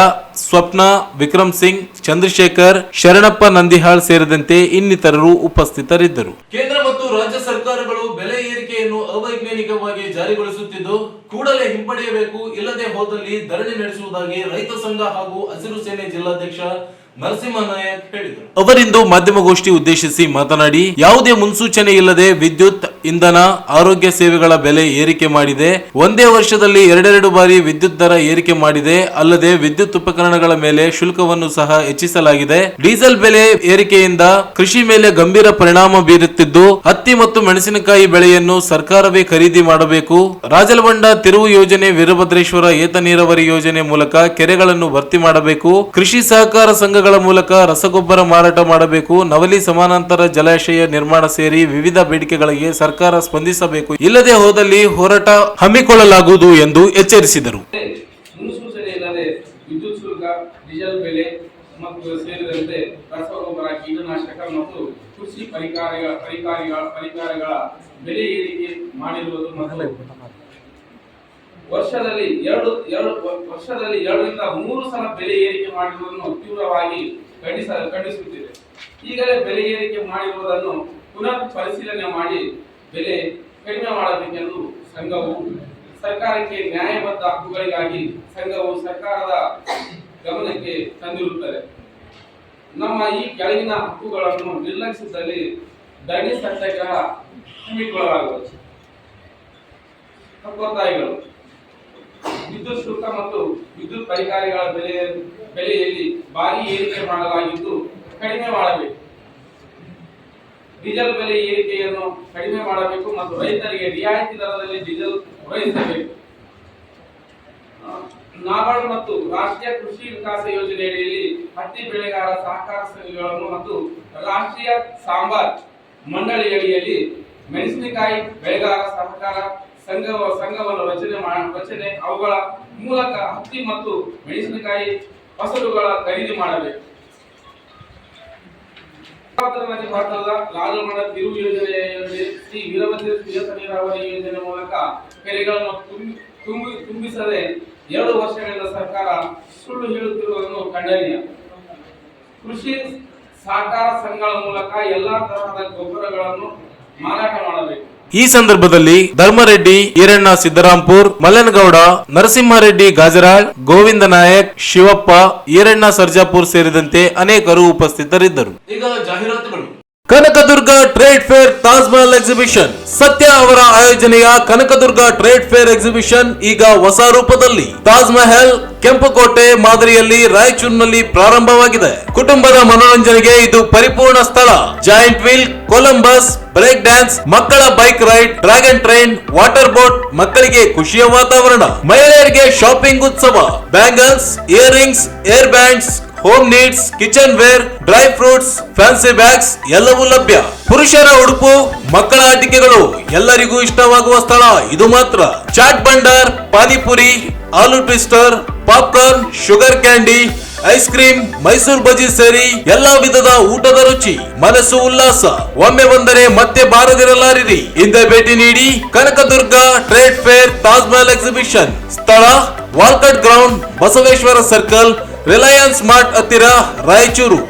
ಸ್ವಪ್ನ, ವಿಕ್ರಮ್ ಸಿಂಗ್, ಚಂದ್ರಶೇಖರ್, ಶರಣಪ್ಪ ನಂದಿಹಾಳ್ ಸೇರಿದಂತೆ ಇನ್ನಿತರರು ಉಪಸ್ಥಿತರಿದ್ದರು. ಕೇಂದ್ರ ಮತ್ತು ರಾಜ್ಯ ಸರ್ಕಾರಗಳು ಬೆಲೆ ಏರಿಕೆಯನ್ನು ಅವೈಜ್ಞಾನಿಕವಾಗಿ ಜಾರಿಗೊಳಿಸುತ್ತಿದ್ದು ಕೂಡಲೇ ಹಿಂಪಡೆಯಬೇಕು, ಇಲ್ಲದೆ ಹೋದಲ್ಲಿ ಧರಣಿ ನಡೆಸುವುದಾಗಿ ರೈತ ಸಂಘ ಹಾಗೂ ಹಸಿರು ಸೇನೆ ಜಿಲ್ಲಾಧ್ಯಕ್ಷ ನರಸಿಂಹ ನಾಯಕ್ ಹೇಳಿದರು. ಅವರಿಂದು ಮಾಧ್ಯಮಗೋಷ್ಠಿ ಉದ್ದೇಶಿಸಿ ಮಾತನಾಡಿ, ಯಾವುದೇ ಮುನ್ಸೂಚನೆ ಇಲ್ಲದೆ ವಿದ್ಯುತ್, ಇಂಧನ, ಆರೋಗ್ಯ ಸೇವೆಗಳ ಬೆಲೆ ಏರಿಕೆ ಮಾಡಿದೆ. ಒಂದೇ ವರ್ಷದಲ್ಲಿ 2 ಬಾರಿ ವಿದ್ಯುತ್ ದರ ಏರಿಕೆ ಮಾಡಿದೆ. ಅಲ್ಲದೆ ವಿದ್ಯುತ್ ಉಪಕರಣಗಳ ಮೇಲೆ ಶುಲ್ಕವನ್ನು ಸಹ ಹೆಚ್ಚಿಸಲಾಗಿದೆ. ಡೀಸೆಲ್ ಬೆಲೆ ಏರಿಕೆಯಿಂದ ಕೃಷಿ ಮೇಲೆ ಗಂಭೀರ ಪರಿಣಾಮ ಬೀರುತ್ತಿದ್ದು, ಹತ್ತಿ ಮತ್ತು ಮೆಣಸಿನಕಾಯಿ ಬೆಳೆಯನ್ನು ಸರ್ಕಾರವೇ ಖರೀದಿ ಮಾಡಬೇಕು. ರಾಜಲಬಂಡ ತಿರುವು ಯೋಜನೆ, ವೀರಭದ್ರೇಶ್ವರ ಏತ ನೀರಾವರಿ ಯೋಜನೆ ಮೂಲಕ ಕೆರೆಗಳನ್ನು ಭರ್ತಿ ಮಾಡಬೇಕು. ಕೃಷಿ ಸಹಕಾರ ಸಂಘ ಮೂಲಕ ರಸಗೊಬ್ಬರ ಮಾರಾಟ ಮಾಡಬೇಕು. ನವಲಿ ಸಮಾನಾಂತರ ಜಲಾಶಯ ನಿರ್ಮಾಣ ಸೇರಿ ವಿವಿಧ ಬೇಡಿಕೆಗಳಿಗೆ ಸರ್ಕಾರ ಸ್ಪಂದಿಸಬೇಕು, ಇಲ್ಲದೆ ಹೋದಲ್ಲಿ ಹೋರಾಟ ಹಮ್ಮಿಕೊಳ್ಳಲಾಗುವುದು ಎಂದು ಎಚ್ಚರಿಸಿದರು. ಮುನ್ಸೂಚನೆ ಇಲ್ಲದೆ ವಿದ್ಯುತ್ ಶುಲ್ಕ, ಡೀಸೆಲ್ ಬೆಲೆ ಮತ್ತು ಸೇರಿದಂತೆ ರಸಗೊಬ್ಬರ, ಕೀಟನಾಶಕ ಮತ್ತು ಕೃಷಿ ಪರಿಕರಗಳ ಬೆಲೆ ಏರಿಕೆ ಮಾಡಿರುವುದು ಮತ್ತು ವರ್ಷದಲ್ಲಿ 2ರಿಂದ 3 ಸಲ ಬೆಲೆ ಏರಿಕೆ ಮಾಡಿರುವುದನ್ನು ತೀವ್ರವಾಗಿ ಖಂಡಿಸುತ್ತಿದೆ. ಈಗಲೇ ಬೆಲೆ ಏರಿಕೆ ಮಾಡಿರುವುದನ್ನು ಪುನಃ ಪರಿಶೀಲನೆ ಮಾಡಿ ಬೆಲೆ ಕಡಿಮೆ ಮಾಡಬೇಕೆಂದು ಸಂಘವು ಸರ್ಕಾರಕ್ಕೆ ನ್ಯಾಯಬದ್ಧ ಹಕ್ಕುಗಳಿಗಾಗಿ ಸಂಘವು ಸರ್ಕಾರದ ಗಮನಕ್ಕೆ ತಂದಿರುತ್ತದೆ. ನಮ್ಮ ಈ ಕೆಳಗಿನ ಹಕ್ಕುಗಳನ್ನು ನಿರ್ಲಕ್ಷಿಸಿದಲ್ಲಿ ಧರಣಿ ಸತ್ಯಾಗ್ರಹ ಹಮ್ಮಿಕೊಳ್ಳಲಾಗುವುದು. ಒತ್ತಾಯಗಳು: ವಿದ್ಯುತ್ ಶುಲ್ಕ ಮತ್ತು ವಿದ್ಯುತ್ ಪರಿಕರಗಳ ಬೆಲೆಯಲ್ಲಿ ಭಾರಿ ಏರಿಕೆ ಮಾಡಲಾಗಿದ್ದು ಕಡಿಮೆ ಮಾಡಬೇಕು. ಡೀಸೆಲ್ ಬೆಲೆ ಏರಿಕೆಯನ್ನು ಕಡಿಮೆ ಮಾಡಬೇಕು ಮತ್ತು ರೈತರಿಗೆ ರಿಯಾಯಿತಿ ದರದಲ್ಲಿ ಡೀಸೆಲ್ ಪೂರೈಸಬೇಕು. ನಾಬಾರ್ಡ್ ಮತ್ತು ರಾಷ್ಟ್ರೀಯ ಕೃಷಿ ವಿಕಾಸ ಯೋಜನೆಯಡಿಯಲ್ಲಿ ಹತ್ತಿ ಬೆಳೆಗಾರ ಸಹಕಾರ ಸಂಘಗಳನ್ನು ಮತ್ತು ರಾಷ್ಟ್ರೀಯ ಸಾಂಬಾರ್ ಮಂಡಳಿಯಡಿಯಲ್ಲಿ ಮೆಣಸಿನಕಾಯಿ ಬೆಳೆಗಾರ ಸಹಕಾರ ಸಂಘವನ್ನು ರಚನೆ ಅವುಗಳ ಮೂಲಕ ಹತ್ತಿ ಮತ್ತು ಮೆಣಸಿನಕಾಯಿ ಫಸಲುಗಳ ಖರೀದಿ ಮಾಡಬೇಕು. ನದಿ ಪಾತ್ರದ ಲಾಲ್ಮಂಡ ತಿರುವು ಯೋಜನೆಯಲ್ಲಿ ಶ್ರೀ ವೀರಭದ್ರ ನೀರಾವರಿ ಯೋಜನೆ ಮೂಲಕ ಕೆರೆಗಳನ್ನು ತುಂಬಿಸದೆ 2 ವರ್ಷಗಳಿಂದ ಸರ್ಕಾರ ಸುಳ್ಳು ಹೇಳುತ್ತಿರುವುದನ್ನು ಖಂಡನೀಯ. ಕೃಷಿ ಸಹಕಾರ ಸಂಘಗಳ ಮೂಲಕ ಎಲ್ಲಾ ತರಹದ ಗೊಬ್ಬರಗಳನ್ನು ಮಾರಾಟ ಮಾಡಬೇಕು. ಈ ಸಂದರ್ಭದಲ್ಲಿ ಧರ್ಮರೆಡ್ಡಿ ಈರಣ್ಣ ಸಿದ್ದರಾಂಪುರ್, ಮಲ್ಲನಗೌಡ, ನರಸಿಂಹರೆಡ್ಡಿ ಗಾಜರಾಳ್, ಗೋವಿಂದ ನಾಯಕ್, ಶಿವಪ್ಪ, ಈರಣ್ಣ ಸರ್ಜಾಪುರ್ ಸೇರಿದಂತೆ ಅನೇಕರು ಉಪಸ್ಥಿತರಿದ್ದರು. ಈಗ ಜಾಹೀರಾತುಗಳು. Kanaka Durga trade fair Taj Mahal exhibition. ಸತ್ಯ ಅವರ ಆಯೋಜನೆಯ ಕನಕದುರ್ಗ ಟ್ರೇಡ್ ಫೇರ್ ಎಕ್ಸಿಬಿಷನ್ ಈಗ ಹೊಸ ರೂಪದಲ್ಲಿ ತಾಜ್ ಮಹಲ್ ಕೆಂಪುಕೋಟೆ ಮಾದರಿಯಲ್ಲಿ ರಾಯಚೂರಿನಲ್ಲಿ ಪ್ರಾರಂಭವಾಗಿದೆ. ಕುಟುಂಬದ ಮನೋರಂಜನೆಗೆ ಇದು ಪರಿಪೂರ್ಣ ಸ್ಥಳ. Giant wheel, Columbus, break dance, ಮಕ್ಕಳ bike ride, dragon train, water boat, ಮಕ್ಕಳಿಗೆ ಖುಷಿಯ ವಾತಾವರಣ. ಮಹಿಳೆಯರಿಗೆ ಶಾಪಿಂಗ್ ಉತ್ಸವ, bangles, ear rings, hair bands, home needs, kitchen ware, dry fruits, fancy bags ಎಲ್ಲವೂ ಲಭ್ಯ. ಪುರುಷರ ಉಡುಪು, ಮಕ್ಕಳ ಆಟಿಕೆಗಳು, ಎಲ್ಲರಿಗೂ ಇಷ್ಟವಾಗುವ ಸ್ಥಳ ಇದು ಮಾತ್ರ. ಚಾಟ್ ಬಂಡಾರ್, panipuri, aloo twister, popcorn, sugar candy, ice cream, Mysore bajji ಸೇರಿ ಎಲ್ಲಾ ವಿಧದ ಊಟದ ರುಚಿ. ಮನಸ್ಸು ಉಲ್ಲಾಸ. ಒಮ್ಮೆ ಬಂದರೆ ಮತ್ತೆ ಬಾರದಿರಲಾರಿರಿ. ಹಿಂದೆ ಭೇಟಿ ನೀಡಿ. Kanakadurga trade fair Taj Mahal exhibition. ಸ್ಥಳ ವಾಲ್ಕಟ್ ground, Basaveshwara circle, Reliance mart ಹತ್ತಿರ, ರಾಯಚೂರು.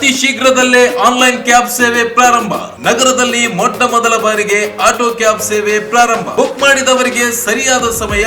ಅತಿ ಶೀಘ್ರದಲ್ಲೇ ಆನ್ಲೈನ್ ಕ್ಯಾಬ್ ಸೇವೆ ಪ್ರಾರಂಭ. ನಗರದಲ್ಲಿ ಮೊಟ್ಟ ಮೊದಲ ಬಾರಿಗೆ ಆಟೋ ಕ್ಯಾಬ್ ಸೇವೆ ಪ್ರಾರಂಭ. ಬುಕ್ ಮಾಡಿದವರಿಗೆ ಸರಿಯಾದ ಸಮಯ,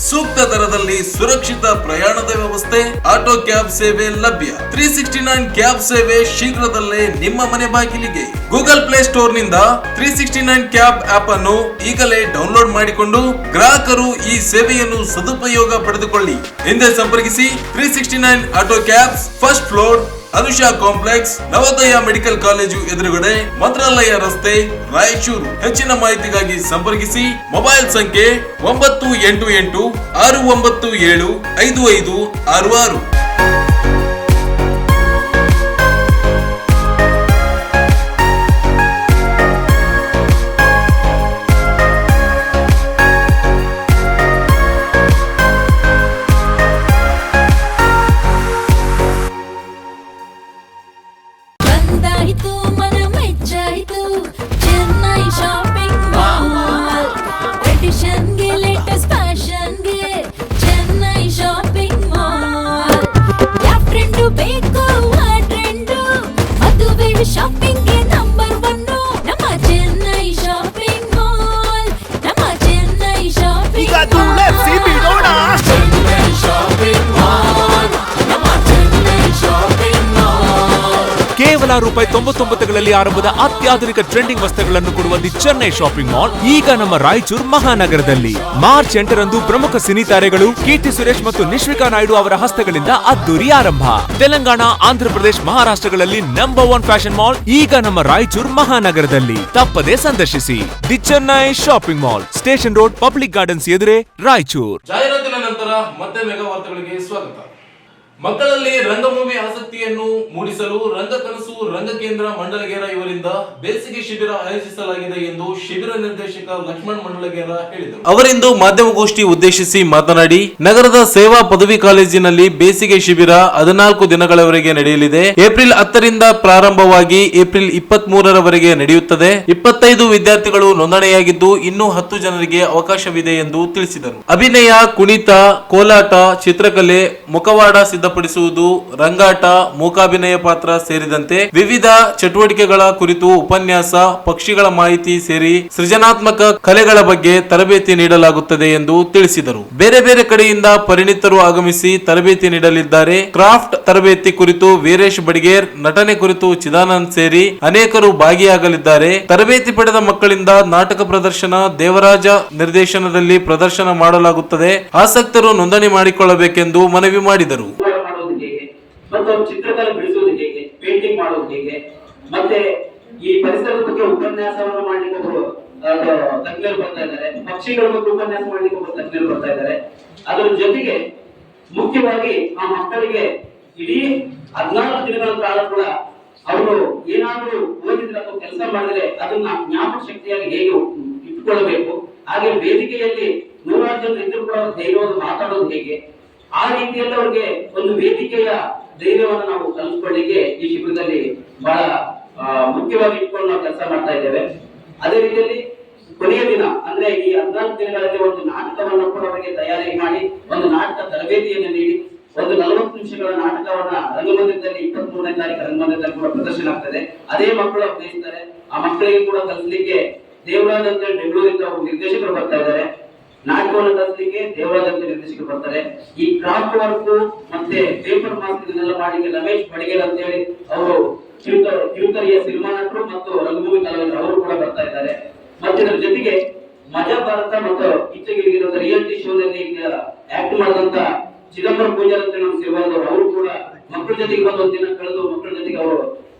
ಸೂಕ್ತ ದರದಲ್ಲಿ ಸುರಕ್ಷಿತ ಪ್ರಯಾಣದ ವ್ಯವಸ್ಥೆ, ಆಟೋ ಕ್ಯಾಬ್ ಸೇವೆ ಲಭ್ಯ. 369 ಕ್ಯಾಬ್ ಸೇವೆ ಶೀಘ್ರದಲ್ಲೇ ನಿಮ್ಮ ಮನೆ ಬಾಗಿಲಿಗೆ. ಗೂಗಲ್ ಪ್ಲೇ ಸ್ಟೋರ್ ನಿಂದ 369 ಕ್ಯಾಬ್ ಆಪ್ ಅನ್ನು ಈಗಲೇ ಡೌನ್ಲೋಡ್ ಮಾಡಿಕೊಂಡು ಗ್ರಾಹಕರು ಈ ಸೇವೆಯನ್ನು ಸದುಪಯೋಗ ಪಡೆದುಕೊಳ್ಳಿ. ಹಿಂದೆ ಸಂಪರ್ಕಿಸಿ 369 auto cabs, first floor, Anusha complex, Navodaya medical college ಎದುರುಗಡೆ, ಮಂತ್ರಾಲಯ ರಸ್ತೆ, ರಾಯಚೂರು. ಹೆಚ್ಚಿನ ಮಾಹಿತಿಗಾಗಿ ಸಂಪರ್ಕಿಸಿ. ಮೊಬೈಲ್ ಸಂಖ್ಯೆ 988 697 5566. ಬಂದಾಯಿತು ಮನ ಮೆಚ್ಚಾಯಿತು ಚೆನ್ನೈ ಶಾಪಿಂಗ್ ಮಾಲ್. ಟ್ರೆಡಿಷನ್ಗೆ ಲೇಟೆಸ್ಟ್ ಫ್ಯಾಷನ್ಗೆ ಚೆನ್ನೈ ಶಾಪಿಂಗ್ ಮಾಲ್. ಯಾವ ಟ್ರೆಂಡು ಬೇಕು ಆ ಟ್ರೆಂಡು, ಮದುವೆ ಶಾಪಿಂಗ್ಗೆ ನಂಬರ್ 1 ನಮ್ಮ ಚೆನ್ನೈ ಶಾಪಿಂಗ್ ಮಾಲ್. ನಮ್ಮ Chennai shopping mall. Chennai shopping mall. ನಮ್ಮ ಚೆನ್ನೈ ಶಾಪಿಂಗ್ ಮಾಲ್. ಕೇವಲ ₹99ಗಳಲ್ಲಿ ಆರಂಭದ ಅತ್ಯಾಧುನಿಕ ಟ್ರೆಂಡಿಂಗ್ ವಸ್ತುಗಳನ್ನು ಕೊಡುವ ದಿ ಚೆನ್ನೈ ಶಾಪಿಂಗ್ ಮಾಲ್ ಈಗ ನಮ್ಮ ರಾಯಚೂರು ಮಹಾನಗರದಲ್ಲಿ. ಮಾರ್ಚ್ 8ರಂದು ಪ್ರಮುಖ ಸಿನಿ ತಾರೆಗಳು ಕೀರ್ತಿ ಸುರೇಶ್ ಮತ್ತು ನಿಶ್ವಿಕಾ ನಾಯ್ಡು ಅವರ ಹಸ್ತಗಳಿಂದ ಅದ್ದೂರಿ ಆರಂಭ. ತೆಲಂಗಾಣ, ಆಂಧ್ರಪ್ರದೇಶ್, ಮಹಾರಾಷ್ಟ್ರಗಳಲ್ಲಿ ನಂಬರ್ 1 ಫ್ಯಾಷನ್ ಮಾಲ್ ಈಗ ನಮ್ಮ ರಾಯಚೂರು ಮಹಾನಗರದಲ್ಲಿ. ತಪ್ಪದೇ ಸಂದರ್ಶಿಸಿ the Chennai shopping mall, station road, public gardens ಎದುರೇ, ರಾಯಚೂರು. ಜಾಹೀರಾತಿನ ನಂತರ ಮತ್ತೆ ಮೆಗಾ ವಾರ್ತೆಗಳಿಗೆ ಸ್ವಾಗತ. ಮಕ್ಕಳಲ್ಲಿ ರಂಗಭೂಮಿ ಆಸಕ್ತಿಯನ್ನು ಮೂಡಿಸಲು ರಂಗಕನಸು ರಂಗಕೇಂದ್ರ ಮಂಡಲಗೇರ ಇವರಿಂದ ಬೇಸಿಗೆ ಶಿಬಿರ ಆಯೋಜಿಸಲಾಗಿದೆ ಎಂದು ಶಿಬಿರ ನಿರ್ದೇಶಕ ಲಕ್ಷ್ಮಣ್ ಮಂಡಲಗೇರ ಹೇಳಿದರು. ಅವರಿಂದು ಮಾಧ್ಯಮಗೋಷ್ಠಿ ಉದ್ದೇಶಿಸಿ ಮಾತನಾಡಿ, ನಗರದ ಸೇವಾ ಪದವಿ ಕಾಲೇಜಿನಲ್ಲಿ ಬೇಸಿಗೆ ಶಿಬಿರ 14 ದಿನಗಳವರೆಗೆ ನಡೆಯಲಿದೆ. ಏಪ್ರಿಲ್ 10ರಿಂದ ಪ್ರಾರಂಭವಾಗಿ ಏಪ್ರಿಲ್ 23ರವರೆಗೆ ನಡೆಯುತ್ತದೆ. 25 ವಿದ್ಯಾರ್ಥಿಗಳು ನೋಂದಣಿಯಾಗಿದ್ದು ಇನ್ನೂ 10 ಜನರಿಗೆ ಅವಕಾಶವಿದೆ ಎಂದು ತಿಳಿಸಿದರು. ಅಭಿನಯ, ಕುಣಿತ, ಕೋಲಾಟ, ಚಿತ್ರಕಲೆ, ಮುಖವಾಡ ಸಿದ್ಧಪಡಿಸುವುದು, ರಂಗಾಟ, ಮೂಕಾಭಿನಯ ಪಾತ್ರ ಸೇರಿದಂತೆ ವಿವಿಧ ಚಟುವಟಿಕೆಗಳ ಕುರಿತು ಉಪನ್ಯಾಸ, ಪಕ್ಷಿಗಳ ಮಾಹಿತಿ ಸೇರಿ ಸೃಜನಾತ್ಮಕ ಕಲೆಗಳ ಬಗ್ಗೆ ತರಬೇತಿ ನೀಡಲಾಗುತ್ತದೆ ಎಂದು ತಿಳಿಸಿದರು. ಬೇರೆ ಬೇರೆ ಕಡೆಯಿಂದ ಪರಿಣಿತರು ಆಗಮಿಸಿ ತರಬೇತಿ ನೀಡಲಿದ್ದಾರೆ. ಕ್ರಾಫ್ಟ್ ತರಬೇತಿ ಕುರಿತು ವೀರೇಶ್ ಬಡಿಗೇರ್, ನಟನೆ ಕುರಿತು ಚಿದಾನಂದ್ ಸೇರಿ ಅನೇಕರು ಭಾಗಿಯಾಗಲಿದ್ದಾರೆ. ತರಬೇತಿ ಪಡೆದ ಮಕ್ಕಳಿಂದ ನಾಟಕ ಪ್ರದರ್ಶನ, ದೇವರಾಜ ನಿರ್ದೇಶನದಲ್ಲಿ ಪ್ರದರ್ಶನ ಮಾಡಲಾಗುತ್ತದೆ. ಆಸಕ್ತರು ನೋಂದಣಿ ಮಾಡಿಕೊಳ್ಳಬೇಕೆಂದು ಮನವಿ ಮಾಡಿದರು. ಮತ್ತು ಚಿತ್ರಕಲೆ ಬಿಡಿಸುವುದು ಹೇಗೆ, ಪೇಂಟಿಂಗ್ ಮಾಡೋದು ಹೇಗೆ, ಮತ್ತೆ ಈ ಪರಿಸರದ ಬಗ್ಗೆ ಉಪನ್ಯಾಸವನ್ನು ಮಾಡ್ಲಿಕ್ಕೆ ಒಬ್ಬರು ತಜ್ಞರು ಬರ್ತಾ ಇದ್ದಾರೆ, ಪಕ್ಷಿಗಳ ಬಗ್ಗೆ ಉಪನ್ಯಾಸ ಮಾಡ್ಲಿಕ್ಕೆ ಒಬ್ಬರು ತಜ್ಞರು ಬರ್ತಾ ಇದ್ದಾರೆ. ಅದರ ಜೊತೆಗೆ ಮುಖ್ಯವಾಗಿ ಆ ಮಕ್ಕಳಿಗೆ ಇಡೀ 14 ದಿನಗಳ ಕಾಲ ಕೂಡ ಅವರು ಏನಾದ್ರೂ ಓದಿದ್ರೆ ಅಥವಾ ಕೆಲಸ ಮಾಡಿದ್ರೆ ಅದನ್ನ ಜ್ಞಾಪಕ ಶಕ್ತಿಯಾಗಿ ಹೇಗೆ ಇಟ್ಕೊಳ್ಬೇಕು, ಹಾಗೆ ವೇದಿಕೆಯಲ್ಲಿ 100 ಜನ ಇದ್ರೂ ಕೂಡ ಧೈರ್ಯವಾಗಿ ಮಾತಾಡೋದು ಹೇಗೆ, ಆ ರೀತಿಯಲ್ಲಿ ಅವ್ರಿಗೆ ಒಂದು ವೇದಿಕೆಯ ಧೈರ್ಯವನ್ನು ನಾವು ಕಲಿಸ್ಕೊಳ್ಳಿಕ್ಕೆ ಈ ಶಿಬಿರದಲ್ಲಿ ಬಹಳ ಮುಖ್ಯವಾಗಿ ಇಟ್ಕೊಂಡು ನಾವು ಕೆಲಸ ಮಾಡ್ತಾ ಇದ್ದೇವೆ. ಅದೇ ರೀತಿಯಲ್ಲಿ ಕೊನೆಯ ದಿನ ಅಂದ್ರೆ ಈ 14 ದಿನಗಳಲ್ಲಿ ಒಂದು ನಾಟಕವನ್ನು ಕೂಡ ಅವರಿಗೆ ತಯಾರಿ ಮಾಡಿ ಒಂದು ನಾಟಕ ತರಬೇತಿಯನ್ನು ನೀಡಿ ಒಂದು 40 ನಿಮಿಷಗಳ ನಾಟಕವನ್ನ ರಂಗಮಂದಿರದಲ್ಲಿ 23ನೇ ತಾರೀಕು ರಂಗಮಂದಿರದಲ್ಲಿ ಕೂಡ ಪ್ರದರ್ಶನ ಆಗ್ತದೆ. ಅದೇ ಮಕ್ಕಳು ಅಭಿನಯಿಸ್ತಾರೆ. ಆ ಮಕ್ಕಳಿಗೆ ಕೂಡ ಕಲಿಸಲಿಕ್ಕೆ ದೇವರಾಜ್ ಅಂತ ಬೆಂಗಳೂರಿಂದ ಒಬ್ಬ ನಿರ್ದೇಶಕರು ಬರ್ತಾ ಇದ್ದಾರೆ. ನಾಟಕವನ್ನು ಕಲಿಸಲಿಕ್ಕೆ ದೇವರಾಜ್ ಅಂತ ನಿರ್ದೇಶಕರು ಬರ್ತಾರೆ. ಈ ಕ್ರಾಫ್ಟ್ ವರ್ಕ್ ಮತ್ತೆ ಪೇಪರ್ ಮಾಸ್ಕ್ ಇದನ್ನೆಲ್ಲ ಮಾಡಲಿಕ್ಕೆ ರಮೇಶ್ ಬಡಿಗೇರ್ ಅಂತ ಹೇಳಿ ಅವರು ಕಿರುತೆರೆಯ ಸಿನಿಮಾ ನಟರು ಮತ್ತು ರಂಗಭೂಮಿ ಕಲಾವಿದರು ಅವರು ಕೂಡ ಬರ್ತಾ ಇದ್ದಾರೆ. ಮತ್ತೆ ಇದರ ಜೊತೆಗೆ ಮಜಾ ಭಾರತ ಮತ್ತು ಇಚ್ಛೆಗಿರಿಗಿರೋ ರಿಯಾಲಿಟಿ ಶೋದಲ್ಲಿ ಆಕ್ಟ್ ಮಾಡಿದಂತ ಚಿದಂಬರಂ ಪೂಜಾರಿ ಅಂತ ನಮ್ಮ ಸೇವಾದವರು ಅವರು ಕೂಡ ಮಕ್ಕಳ ಜೊತೆಗೆ ಬಂದು ಒಂದು ದಿನ ಕಳೆದು ಮಕ್ಕಳ ಜೊತೆಗೆ ಅವರು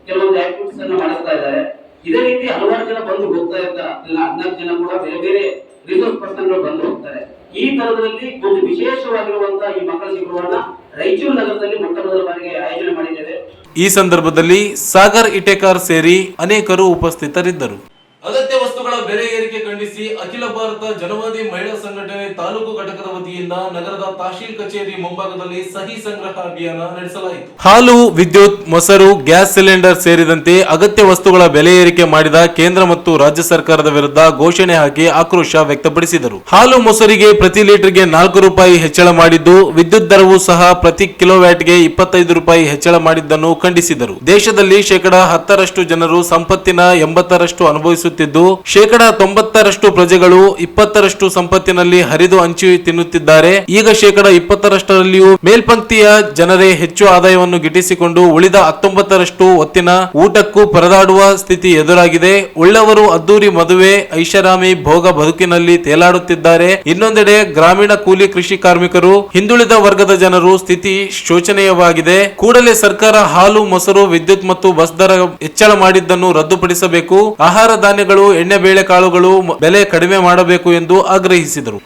ಕೆಲವೊಂದು ಆಕ್ಟಿವಿಟೀಸ್ ಅನ್ನ ಮಾಡಿಸ್ತಾ ಇದ್ದಾರೆ. ಇದೇ ರೀತಿ ಹಲವಾರು ಜನ ಬಂದು ಹೋಗ್ತಾ ಇರ್ತಾರೆ. 14 ಜನ ಕೂಡ ಬೇರೆ ಬೇರೆ ರಿಸೋರ್ಸ್ ಪರ್ಸನ್ಗಳು ಬಂದು ಹೋಗ್ತಾರೆ. ಈ ತರದಲ್ಲಿ ಒಂದು ವಿಶೇಷವಾಗಿರುವಂತಹ ಈ ಮಕ್ಕಳ ಶಿಬಿರವನ್ನ ರಾಯಚೂರು ನಗರದಲ್ಲಿ ಮೊಟ್ಟ ಮೊದಲ ಬಾರಿಗೆ ಆಯೋಜನೆ ಮಾಡಿದ್ದೇವೆ. ಈ ಸಂದರ್ಭದಲ್ಲಿ ಸಾಗರ್ ಇಟೇಕಾರ್ ಸೇರಿ ಅನೇಕರು ಉಪಸ್ಥಿತರಿದ್ದರು. ಅಗತ್ಯ ವಸ್ತುಗಳ ಬೆಲೆ ಏರಿಕೆ ಖಂಡಿಸಿ ಅಖಿಲ ಭಾರತ ಜನವಾದಿ ಮಹಿಳಾ ಸಂಘಟನೆ ತಾಲೂಕು ಘಟಕದ ವತಿಯಿಂದ ನಗರದ ತಹಶೀಲ್ ಕಚೇರಿ ಮುಂಭಾಗದಲ್ಲಿ ಸಹಿ ಸಂಗ್ರಹ ಅಭಿಯಾನ ನಡೆಸಲಾಯಿತು. ಹಾಲು, ವಿದ್ಯುತ್, ಮೊಸರು, ಗ್ಯಾಸ್ ಸಿಲಿಂಡರ್ ಸೇರಿದಂತೆ ಅಗತ್ಯ ವಸ್ತುಗಳ ಬೆಲೆ ಏರಿಕೆ ಮಾಡಿದ ಕೇಂದ್ರ ಮತ್ತು ರಾಜ್ಯ ಸರ್ಕಾರದ ವಿರುದ್ಧ ಘೋಷಣೆ ಹಾಕಿ ಆಕ್ರೋಶ ವ್ಯಕ್ತಪಡಿಸಿದರು. ಹಾಲು, ಮೊಸರಿಗೆ ಪ್ರತಿ ಲೀಟರ್ಗೆ 4 ರೂಪಾಯಿ ಹೆಚ್ಚಳ ಮಾಡಿದ್ದು, ವಿದ್ಯುತ್ ದರವು ಸಹ ಪ್ರತಿ ಕಿಲೋವ್ಯಾಟ್ಗೆ 25 ರೂಪಾಯಿ ಹೆಚ್ಚಳ ಮಾಡಿದ್ದನ್ನು ಖಂಡಿಸಿದರು. ದೇಶದಲ್ಲಿ 10% ಜನರು ಸಂಪತ್ತಿನ 80% ಅನುಭವಿಸುತ್ತಿದ್ದು, 90% ಪ್ರಜೆಗಳು 20% ಸಂಪತ್ತಿನಲ್ಲಿ ಹರಿದು ಹಂಚಿ ತಿನ್ನುತ್ತಿದ್ದಾರೆ. ಈಗ 20%ರಲ್ಲಿಯೂ ಮೇಲ್ಪಂಕ್ತಿಯ ಜನರೇ ಹೆಚ್ಚು ಆದಾಯವನ್ನು ಗಿಟ್ಟಿಸಿಕೊಂಡು ಉಳಿದ 19% ಹೊತ್ತಿನ ಊಟಕ್ಕೂ ಪರದಾಡುವ ಸ್ಥಿತಿ ಎದುರಾಗಿದೆ. ಉಳ್ಳವರು ಅದ್ದೂರಿ ಮದುವೆ, ಐಷಾರಾಮಿ ಭೋಗ ಬದುಕಿನಲ್ಲಿ ತೇಲಾಡುತ್ತಿದ್ದಾರೆ. ಇನ್ನೊಂದೆಡೆ ಗ್ರಾಮೀಣ ಕೂಲಿ ಕೃಷಿ ಕಾರ್ಮಿಕರು, ಹಿಂದುಳಿದ ವರ್ಗದ ಜನರು ಸ್ಥಿತಿ ಶೋಚನೀಯವಾಗಿದೆ. ಕೂಡಲೇ ಸರ್ಕಾರ ಹಾಲು, ಮೊಸರು, ವಿದ್ಯುತ್ ಮತ್ತು ಬಸ್ ದರ ಹೆಚ್ಚಳ ಮಾಡಿದ್ದನ್ನು ರದ್ದುಪಡಿಸಬೇಕು. ಆಹಾರ ಧಾನ್ಯಗಳು, ಎಣ್ಣೆ ಬೇಳೆ ಕಾಳುಗಳು ಬೆಲೆ ಕಡಿಮೆ ಮಾಡಬೇಕು ಎಂದು ಆಗ್ರಹಿಸಿದರು.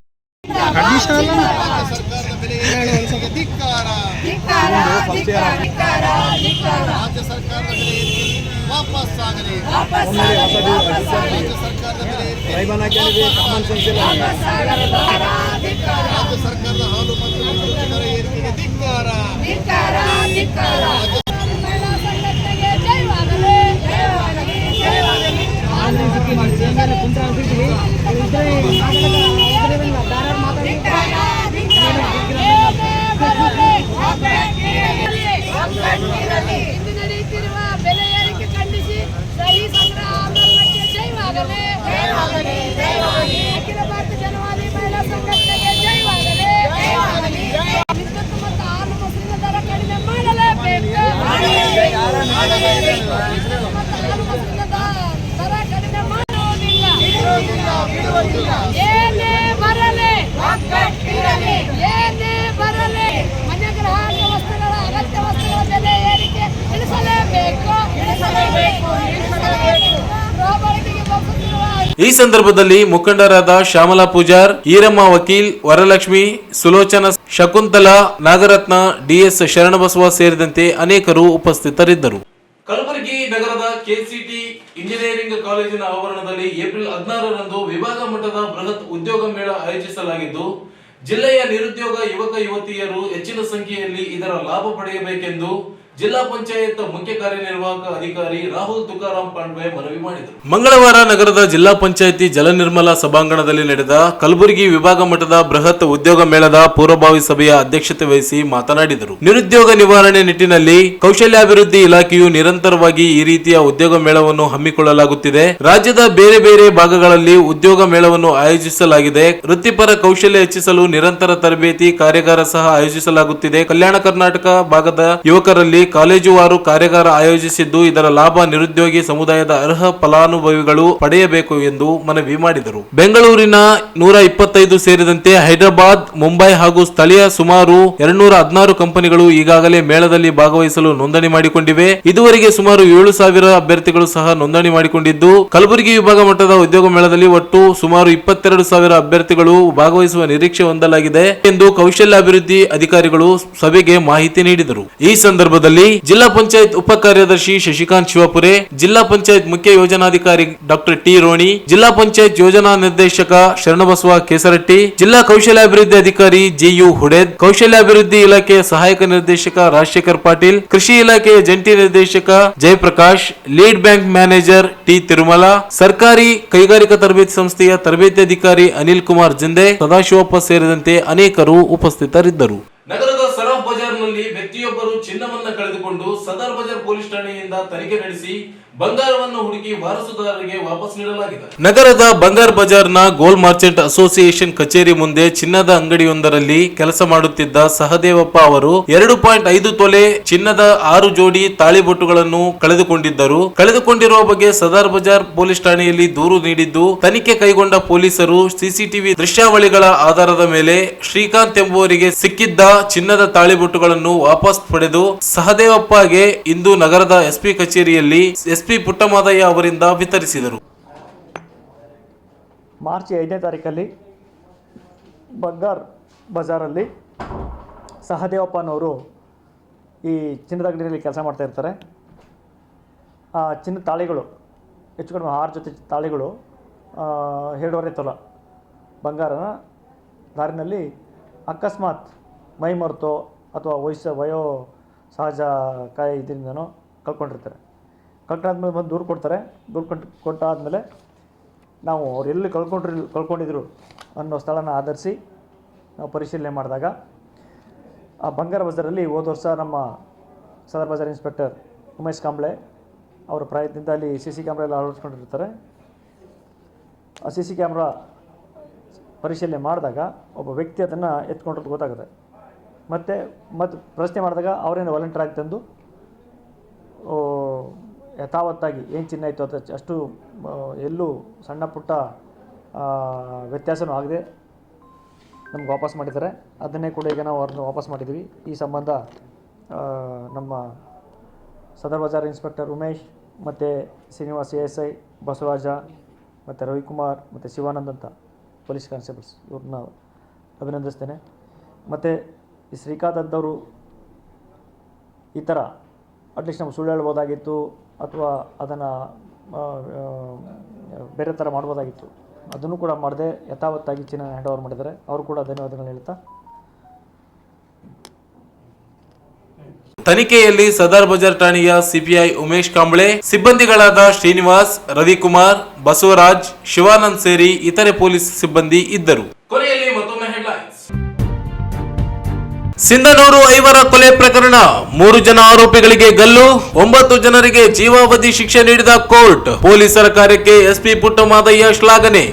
ನಡೆಯುತ್ತಿರುವ ಬೆಲೆ ಏರಿಕೆ ಖಂಡಿಸಿ ಸಹಿ ಸಂಗ್ರಹ ಆಂದೋಲನಕ್ಕೆ ಜಯವಾಗಲಿ. ಅಖಿಲ ಭಾರತ ಜನವಾದಿ ಮಹಿಳಾ ಸಂಘಟನೆಗೆ ಜಯವಾಗಲಿ. ವಿದ್ಯುತ್ ಮತ್ತು ಹಾಲು ಮೊಸರಿನ ದರ ಕಡಿಮೆ ಮಾಡಲೇಬೇಕು. ವಿದ್ಯುತ್ ಮತ್ತು ಹಾಲು ಮೊಸರಿನ ದರ ಕಡಿಮೆ ಮಾಡುವುದಿಲ್ಲ. ಏನೇ ಬರಲಿ, ಏನೇ ಬರಲಿ, ಮನೆ ಗ್ರಾಹಕ ವಸ್ತುಗಳ ಅಗತ್ಯ ವಸ್ತುಗಳ ಬೆಲೆ ಏರಿಕೆ ಇಳಿಸಲೇಬೇಕು. ಈ ಸಂದರ್ಭದಲ್ಲಿ ಮುಖಂಡರಾದ ಶ್ಯಾಮಲಾ ಪೂಜಾರ್, ಈರಮ್ಮ ವಕೀಲ್, ವರಲಕ್ಷ್ಮಿ, ಸುಲೋಚನಾ, ಶಕುಂತಲಾ, ನಾಗರತ್ನ, ಡಿಎಸ್ ಶರಣಬಸವ ಸೇರಿದಂತೆ ಅನೇಕರು ಉಪಸ್ಥಿತರಿದ್ದರು. ಕಲಬುರಗಿ ನಗರದ ಕೆಸಿಟಿ ಇಂಜಿನಿಯರಿಂಗ್ ಕಾಲೇಜಿನ ಆವರಣದಲ್ಲಿ ಏಪ್ರಿಲ್ 16ರಂದು ವಿಭಾಗ ಮಟ್ಟದ ಬೃಹತ್ ಉದ್ಯೋಗ ಮೇಳ ಆಯೋಜಿಸಲಾಗಿದ್ದು, ಜಿಲ್ಲೆಯ ನಿರುದ್ಯೋಗ ಯುವಕ ಯುವತಿಯರು ಹೆಚ್ಚಿನ ಸಂಖ್ಯೆಯಲ್ಲಿ ಇದರ ಲಾಭ ಪಡೆಯಬೇಕೆಂದು ಜಿಲ್ಲಾ ಪಂಚಾಯತ್ ಮುಖ್ಯ ಕಾರ್ಯನಿರ್ವಾಹಕ ಅಧಿಕಾರಿ ರಾಹುಲ್ ತುಕಾರಾಂ ಪಾಂಡ್ವೆ ಮನವಿ ಮಾಡಿದರು. ಮಂಗಳವಾರ ನಗರದ ಜಿಲ್ಲಾ ಪಂಚಾಯಿತಿ ಜಲನಿರ್ಮಲಾ ಸಭಾಂಗಣದಲ್ಲಿ ನಡೆದ ಕಲಬುರಗಿ ವಿಭಾಗ ಮಟ್ಟದ ಬೃಹತ್ ಉದ್ಯೋಗ ಮೇಳದ ಪೂರ್ವಭಾವಿ ಸಭೆಯ ಅಧ್ಯಕ್ಷತೆ ವಹಿಸಿ ಮಾತನಾಡಿದರು. ನಿರುದ್ಯೋಗ ನಿವಾರಣೆ ನಿಟ್ಟಿನಲ್ಲಿ ಕೌಶಲ್ಯಾಭಿವೃದ್ಧಿ ಇಲಾಖೆಯು ನಿರಂತರವಾಗಿ ಈ ರೀತಿಯ ಉದ್ಯೋಗ ಮೇಳವನ್ನು ಹಮ್ಮಿಕೊಳ್ಳಲಾಗುತ್ತಿದೆ. ರಾಜ್ಯದ ಬೇರೆ ಬೇರೆ ಭಾಗಗಳಲ್ಲಿ ಉದ್ಯೋಗ ಮೇಳವನ್ನು ಆಯೋಜಿಸಲಾಗಿದೆ. ವೃತ್ತಿಪರ ಕೌಶಲ್ಯ ಹೆಚ್ಚಿಸಲು ನಿರಂತರ ತರಬೇತಿ ಕಾರ್ಯಾಗಾರ ಸಹ ಆಯೋಜಿಸಲಾಗುತ್ತಿದೆ. ಕಲ್ಯಾಣ ಕರ್ನಾಟಕ ಭಾಗದ ಯುವಕರಲ್ಲಿ ಕಾಲೇಜುವಾರು ಕಾರ್ಯಾಗಾರ ಆಯೋಜಿಸಿದ್ದು, ಇದರ ಲಾಭ ನಿರುದ್ಯೋಗಿ ಸಮುದಾಯದ ಅರ್ಹ ಫಲಾನುಭವಿಗಳು ಪಡೆಯಬೇಕು ಎಂದು ಮನವಿ ಮಾಡಿದರು. ಬೆಂಗಳೂರಿನ 125 ಸೇರಿದಂತೆ ಹೈದರಾಬಾದ್, ಮುಂಬೈ ಹಾಗೂ ಸ್ಥಳೀಯ ಸುಮಾರು 216 ಕಂಪನಿಗಳು ಈಗಾಗಲೇ ಮೇಳದಲ್ಲಿ ಭಾಗವಹಿಸಲು ನೋಂದಣಿ ಮಾಡಿಕೊಂಡಿವೆ. ಇದುವರೆಗೆ ಸುಮಾರು 7,000 ಅಭ್ಯರ್ಥಿಗಳು ಸಹ ನೋಂದಣಿ ಮಾಡಿಕೊಂಡಿದ್ದು, ಕಲಬುರಗಿ ವಿಭಾಗ ಮಟ್ಟದ ಉದ್ಯೋಗ ಮೇಳದಲ್ಲಿ ಒಟ್ಟು ಸುಮಾರು 22,000 ಅಭ್ಯರ್ಥಿಗಳು ಭಾಗವಹಿಸುವ ನಿರೀಕ್ಷೆ ಹೊಂದಲಾಗಿದೆ ಎಂದು ಕೌಶಲ್ಯಾಭಿವೃದ್ಧಿ ಅಧಿಕಾರಿಗಳು ಸಭೆಗೆ ಮಾಹಿತಿ ನೀಡಿದರು. ಈ ಸಂದರ್ಭದಲ್ಲಿ ಜಿಲ್ಲಾ ಪಂಚಾಯತ್ ಉಪ ಕಾರ್ಯದರ್ಶಿ ಶಶಿಕಾಂತ್ ಶಿವಪುರೆ, ಜಿಲ್ಲಾ ಪಂಚಾಯತ್ ಮುಖ್ಯ ಯೋಜನಾಧಿಕಾರಿ ಡಾಕ್ಟರ್ ಟಿ ರೋಣಿ, ಜಿಲ್ಲಾ ಪಂಚಾಯತ್ ಯೋಜನಾ ನಿರ್ದೇಶಕ ಶರಣಬಸವ ಕೇಸರಟ್ಟಿ, ಜಿಲ್ಲಾ ಕೌಶಲ್ಯಾಭಿವೃದ್ಧಿ ಅಧಿಕಾರಿ ಜಿಯು ಹುಡೇದ್, ಕೌಶಲ್ಯಾಭಿವೃದ್ಧಿ ಇಲಾಖೆಯ ಸಹಾಯಕ ನಿರ್ದೇಶಕ ರಾಜಶೇಖರ್ ಪಾಟೀಲ್, ಕೃಷಿ ಇಲಾಖೆಯ ಜಂಟಿ ನಿರ್ದೇಶಕ Jayaprakash, lead bank manager T Tirumala, ಸರ್ಕಾರಿ ಕೈಗಾರಿಕಾ ತರಬೇತಿ ಸಂಸ್ಥೆಯ ತರಬೇತಿ ಅಧಿಕಾರಿ ಅನಿಲ್ ಕುಮಾರ್ ಜಿಂದೆ, ಸದಾಶಿವಪ್ಪ ಸೇರಿದಂತೆ ಅನೇಕರು ಉಪಸ್ಥಿತರಿದ್ದರು. ನಗರದ ಸರಾಫ್ ಬಜಾರ್ನಲ್ಲಿ ವ್ಯಕ್ತಿಯೊಬ್ಬರು ಚಿನ್ನವನ್ನ ಕಳೆದುಕೊಂಡು ಸದರ್ ಬಜಾರ್ ಪೊಲೀಸ್ ಠಾಣೆಯಿಂದ ತನಿಖೆ ನಡೆಸಿ ಬಂಗಾರವನ್ನು ಹುಡುಕಿ ವಾರಸುದಾರರಿಗೆ ವಾಪಸ್ ನೀಡಲಾಗಿದೆ. ನಗರದ ಬಂಗಾರ್ ಬಜಾರ್ನ ಗೋಲ್ಡ್ ಮರ್ಚೆಂಟ್ ಅಸೋಸಿಯೇಷನ್ ಕಚೇರಿ ಮುಂದೆ ಚಿನ್ನದ ಅಂಗಡಿಯೊಂದರಲ್ಲಿ ಕೆಲಸ ಮಾಡುತ್ತಿದ್ದ ಸಹದೇವಪ್ಪ ಅವರು 2.5 ತೊಲೆ ಚಿನ್ನದ 6 ಜೋಡಿ ತಾಳಿಬೊಟ್ಟುಗಳನ್ನು ಕಳೆದುಕೊಂಡಿದ್ದರು. ಕಳೆದುಕೊಂಡಿರುವ ಬಗ್ಗೆ ಸದರ್ ಬಜಾರ್ ಪೊಲೀಸ್ ಠಾಣೆಯಲ್ಲಿ ದೂರು ನೀಡಿದ್ದು, ತನಿಖೆ ಕೈಗೊಂಡ ಪೊಲೀಸರು ಸಿಸಿಟಿವಿ ದೃಶ್ಯಾವಳಿಗಳ ಆಧಾರದ ಮೇಲೆ ಶ್ರೀಕಾಂತ್ ಎಂಬುವರಿಗೆ ಸಿಕ್ಕಿದ್ದ ಚಿನ್ನದ ತಾಳಿಬೊಟ್ಟುಗಳನ್ನು ವಾಪಸ್ ಪಡೆದು ಸಹದೇವಪ್ಪಗೆ ಇಂದು ನಗರದ ಎಸ್ಪಿ ಕಚೇರಿಯಲ್ಲಿ ಎಸ್ಪಿ ಪುಟ್ಟಮಾದಯ್ಯ ಅವರಿಂದ ವಿತರಿಸಿದರು. ಮಾರ್ಚ್ 5ನೇ ತಾರೀಕಲ್ಲಿ ಬಂಗಾರ್ ಬಜಾರಲ್ಲಿ ಸಹದೇವಪ್ಪನವರು ಈ ಚಿನ್ನದ ಅಂಗಡಿಯಲ್ಲಿ ಕೆಲಸ ಮಾಡ್ತಾ ಇರ್ತಾರೆ. ಆ ಚಿನ್ನದ ತಾಳಿಗಳು ಹೆಚ್ಚು ಕಡಿಮೆ 6 ಜೊತೆ ತಾಳಿಗಳು 2.5 ತೊಲ ಬಂಗಾರನ ದಾರಿನಲ್ಲಿ ಅಕಸ್ಮಾತ್ ಮೈ ಮರೆತೋ ಅಥವಾ ವಯೋ ಸಹಜ ಇದರಿಂದನೋ ಕಳ್ಕೊಂಡಿರ್ತಾರೆ. ಕಳ್ಕೊಂಡಾದ್ಮೇಲೆ ಬಂದು ದೂರು ಕೊಡ್ತಾರೆ. ದೂರು ಕೊಟ್ಟಾದಮೇಲೆ ನಾವು ಅವ್ರು ಎಲ್ಲಿ ಕಳ್ಕೊಂಡಿದ್ರು ಅನ್ನೋ ಸ್ಥಳನ ಆಧರಿಸಿ ನಾವು ಪರಿಶೀಲನೆ ಮಾಡಿದಾಗ ಆ ಬಂಗಾರ ಬಜಾರಲ್ಲಿ ಹೋದ ವರ್ಷ ನಮ್ಮ ಸದರ್ ಬಜಾರ್ ಇನ್ಸ್ಪೆಕ್ಟರ್ ಉಮೇಶ್ ಕಾಂಬ್ಳೆ ಅವರ ಪ್ರಯತ್ನದಿಂದ ಅಲ್ಲಿ CC ಕ್ಯಾಮ್ರಾ ಎಲ್ಲ ಅಳವಡಿಸ್ಕೊಂಡಿರ್ತಾರೆ. ಆ CC ಕ್ಯಾಮ್ರಾ ಪರಿಶೀಲನೆ ಮಾಡಿದಾಗ ಒಬ್ಬ ವ್ಯಕ್ತಿ ಅದನ್ನು ಎತ್ಕೊಂಡಿರೋದು ಗೊತ್ತಾಗುತ್ತೆ. ಮತ್ತು ಪ್ರಶ್ನೆ ಮಾಡಿದಾಗ ಅವರೇನು ವಾಲಂಟಿಯರ್ ಆಗಿ ತಂದು ಯಥಾವತ್ತಾಗಿ ಏನು ಚಿನ್ನ ಇತ್ತು ಅದು ಅಷ್ಟು ಎಲ್ಲೂ ಸಣ್ಣ ಪುಟ್ಟ ವ್ಯತ್ಯಾಸನೂ ಆಗದೆ ನಮ್ಗೆ ವಾಪಸ್ ಮಾಡಿದ್ದಾರೆ. ಅದನ್ನೇ ಕೂಡ ಈಗ ನಾವು ಅವ್ರನ್ನ ವಾಪಸ್ ಮಾಡಿದ್ದೀವಿ. ಈ ಸಂಬಂಧ ನಮ್ಮ ಸದರ್ ಬಜಾರ್ ಇನ್ಸ್ಪೆಕ್ಟರ್ ಉಮೇಶ್ ಮತ್ತು ಶ್ರೀನಿವಾಸ್ ASI, ಬಸವರಾಜ ಮತ್ತು ರವಿಕುಮಾರ್ ಮತ್ತು ಶಿವಾನಂದ್ ಅಂತ ಪೊಲೀಸ್ ಕಾನ್ಸ್ಟೇಬಲ್ಸ್ ಇವ್ರನ್ನ ಅಭಿನಂದಿಸ್ತೇನೆ. ಮತ್ತು ಈ ಶ್ರೀಕಾಂತ್ ಅಂತವರು ಈ ಥರ ಅಟ್ಲೀಸ್ಟ್ ನಮ್ಗೆ ಸುಳ್ಳು ಹೇಳ್ಬೋದಾಗಿತ್ತು ಅಥವಾ ಅದನ್ನು ಬೇರೆ ಥರ ಮಾಡ್ಬೋದಾಗಿತ್ತು. ಅದನ್ನು ಕೂಡ ಮಾಡದೆ ಯಥಾವತ್ತಾಗಿ ಚಿನ್ನ ಹ್ಯಾಂಡ್ ಓವರ್ ಮಾಡಿದ್ದಾರೆ. ಅವರು ಕೂಡ ಧನ್ಯವಾದಗಳು ಹೇಳ್ತಾ ತನಿಖೆಯಲ್ಲಿ ಸದರ್ ಬಜಾರ್ ಠಾಣೆಯ CPI ಉಮೇಶ್ ಕಾಂಬ್ಳೆ, ಸಿಬ್ಬಂದಿಗಳಾದ ಶ್ರೀನಿವಾಸ್, ರವಿಕುಮಾರ್, ಬಸವರಾಜ್, ಶಿವಾನಂದ್ ಸೇರಿ ಇತರೆ ಪೊಲೀಸ್ ಸಿಬ್ಬಂದಿ ಇದ್ದರು. ಕೊನೆಯಲ್ಲಿ ಮತ್ತೊಮ್ಮೆ ಹೆಡ್ಲೈನ್ಸ್. ಸಿಂಧನೂರು ಐವರ ಕೊಲೆ ಪ್ರಕರಣ, 3 ಜನ ಆರೋಪಿಗಳಿಗೆ ಗಲ್ಲು, 9 ಜನರಿಗೆ ಜೀವಾವಧಿ ಶಿಕ್ಷೆ ನೀಡಿದ ಕೋರ್ಟ್. ಪೊಲೀಸರ ಕಾರ್ಯಕ್ಕೆ SP ಪುಟ್ಟಮಾದಯ್ಯ ಶ್ಲಾಘನೆ.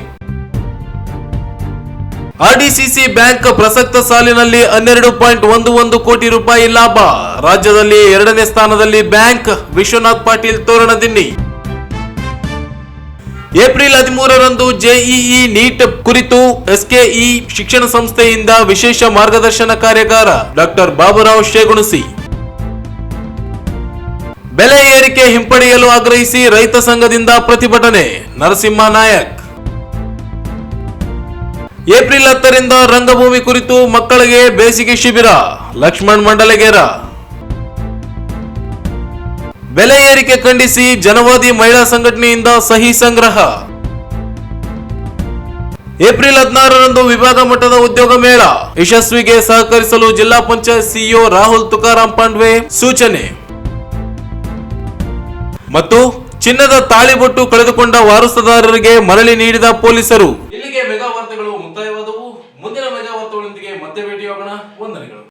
RDCC ಬ್ಯಾಂಕ್ ಪ್ರಸಕ್ತ ಸಾಲಿನಲ್ಲಿ 12.11 ಕೋಟಿ ರೂಪಾಯಿ ಲಾಭ. ರಾಜ್ಯದಲ್ಲಿ 2ನೇ ಸ್ಥಾನದಲ್ಲಿ ಬ್ಯಾಂಕ್. ವಿಶ್ವನಾಥ್ ಪಾಟೀಲ್ ತೋರಣದಿನ್ನಿ. ಏಪ್ರಿಲ್ 13ರಂದು JEE ನೀಟ್ ಕುರಿತು SKE ಶಿಕ್ಷಣ ಸಂಸ್ಥೆಯಿಂದ ವಿಶೇಷ ಮಾರ್ಗದರ್ಶನ ಕಾರ್ಯಾಗಾರ. ಡಾಕ್ಟರ್ ಬಾಬುರಾವ್ ಶೇಗುಣಸಿ. ಬೆಲೆ ಏರಿಕೆ ಹಿಂಪಡೆಯಲು ಆಗ್ರಹಿಸಿ ರೈತ ಸಂಘದಿಂದ ಪ್ರತಿಭಟನೆ. ನರಸಿಂಹ ನಾಯಕ್. ಏಪ್ರಿಲ್ 10ರಿಂದ ರಂಗಭೂಮಿ ಕುರಿತು ಮಕ್ಕಳಿಗೆ ಬೇಸಿಗೆ ಶಿಬಿರ. ಲಕ್ಷ್ಮಣ್ ಮಂಡಲಗೇರ. ಬೆಲೆ ಏರಿಕೆ ಖಂಡಿಸಿ ಜನವಾದಿ ಮಹಿಳಾ ಸಂಘಟನೆಯಿಂದ ಸಹಿ ಸಂಗ್ರಹ. ಏಪ್ರಿಲ್ 16ರಂದು ವಿಭಾಗ ಮಟ್ಟದ ಉದ್ಯೋಗ ಮೇಳ. ಯಶಸ್ವಿಗೆ ಸಹಕರಿಸಲು ಜಿಲ್ಲಾ ಪಂಚಾಯತ್ CEO ರಾಹುಲ್ ತುಕಾರಾಂ ಪಾಂಡ್ವೆ ಸೂಚನೆ. ಮತ್ತು ಚಿನ್ನದ ತಾಳಿಬೊಟ್ಟು ಕಳೆದುಕೊಂಡ ವಾರಸುದಾರರಿಗೆ ಮರಳಿ ನೀಡಿದ ಪೊಲೀಸರು.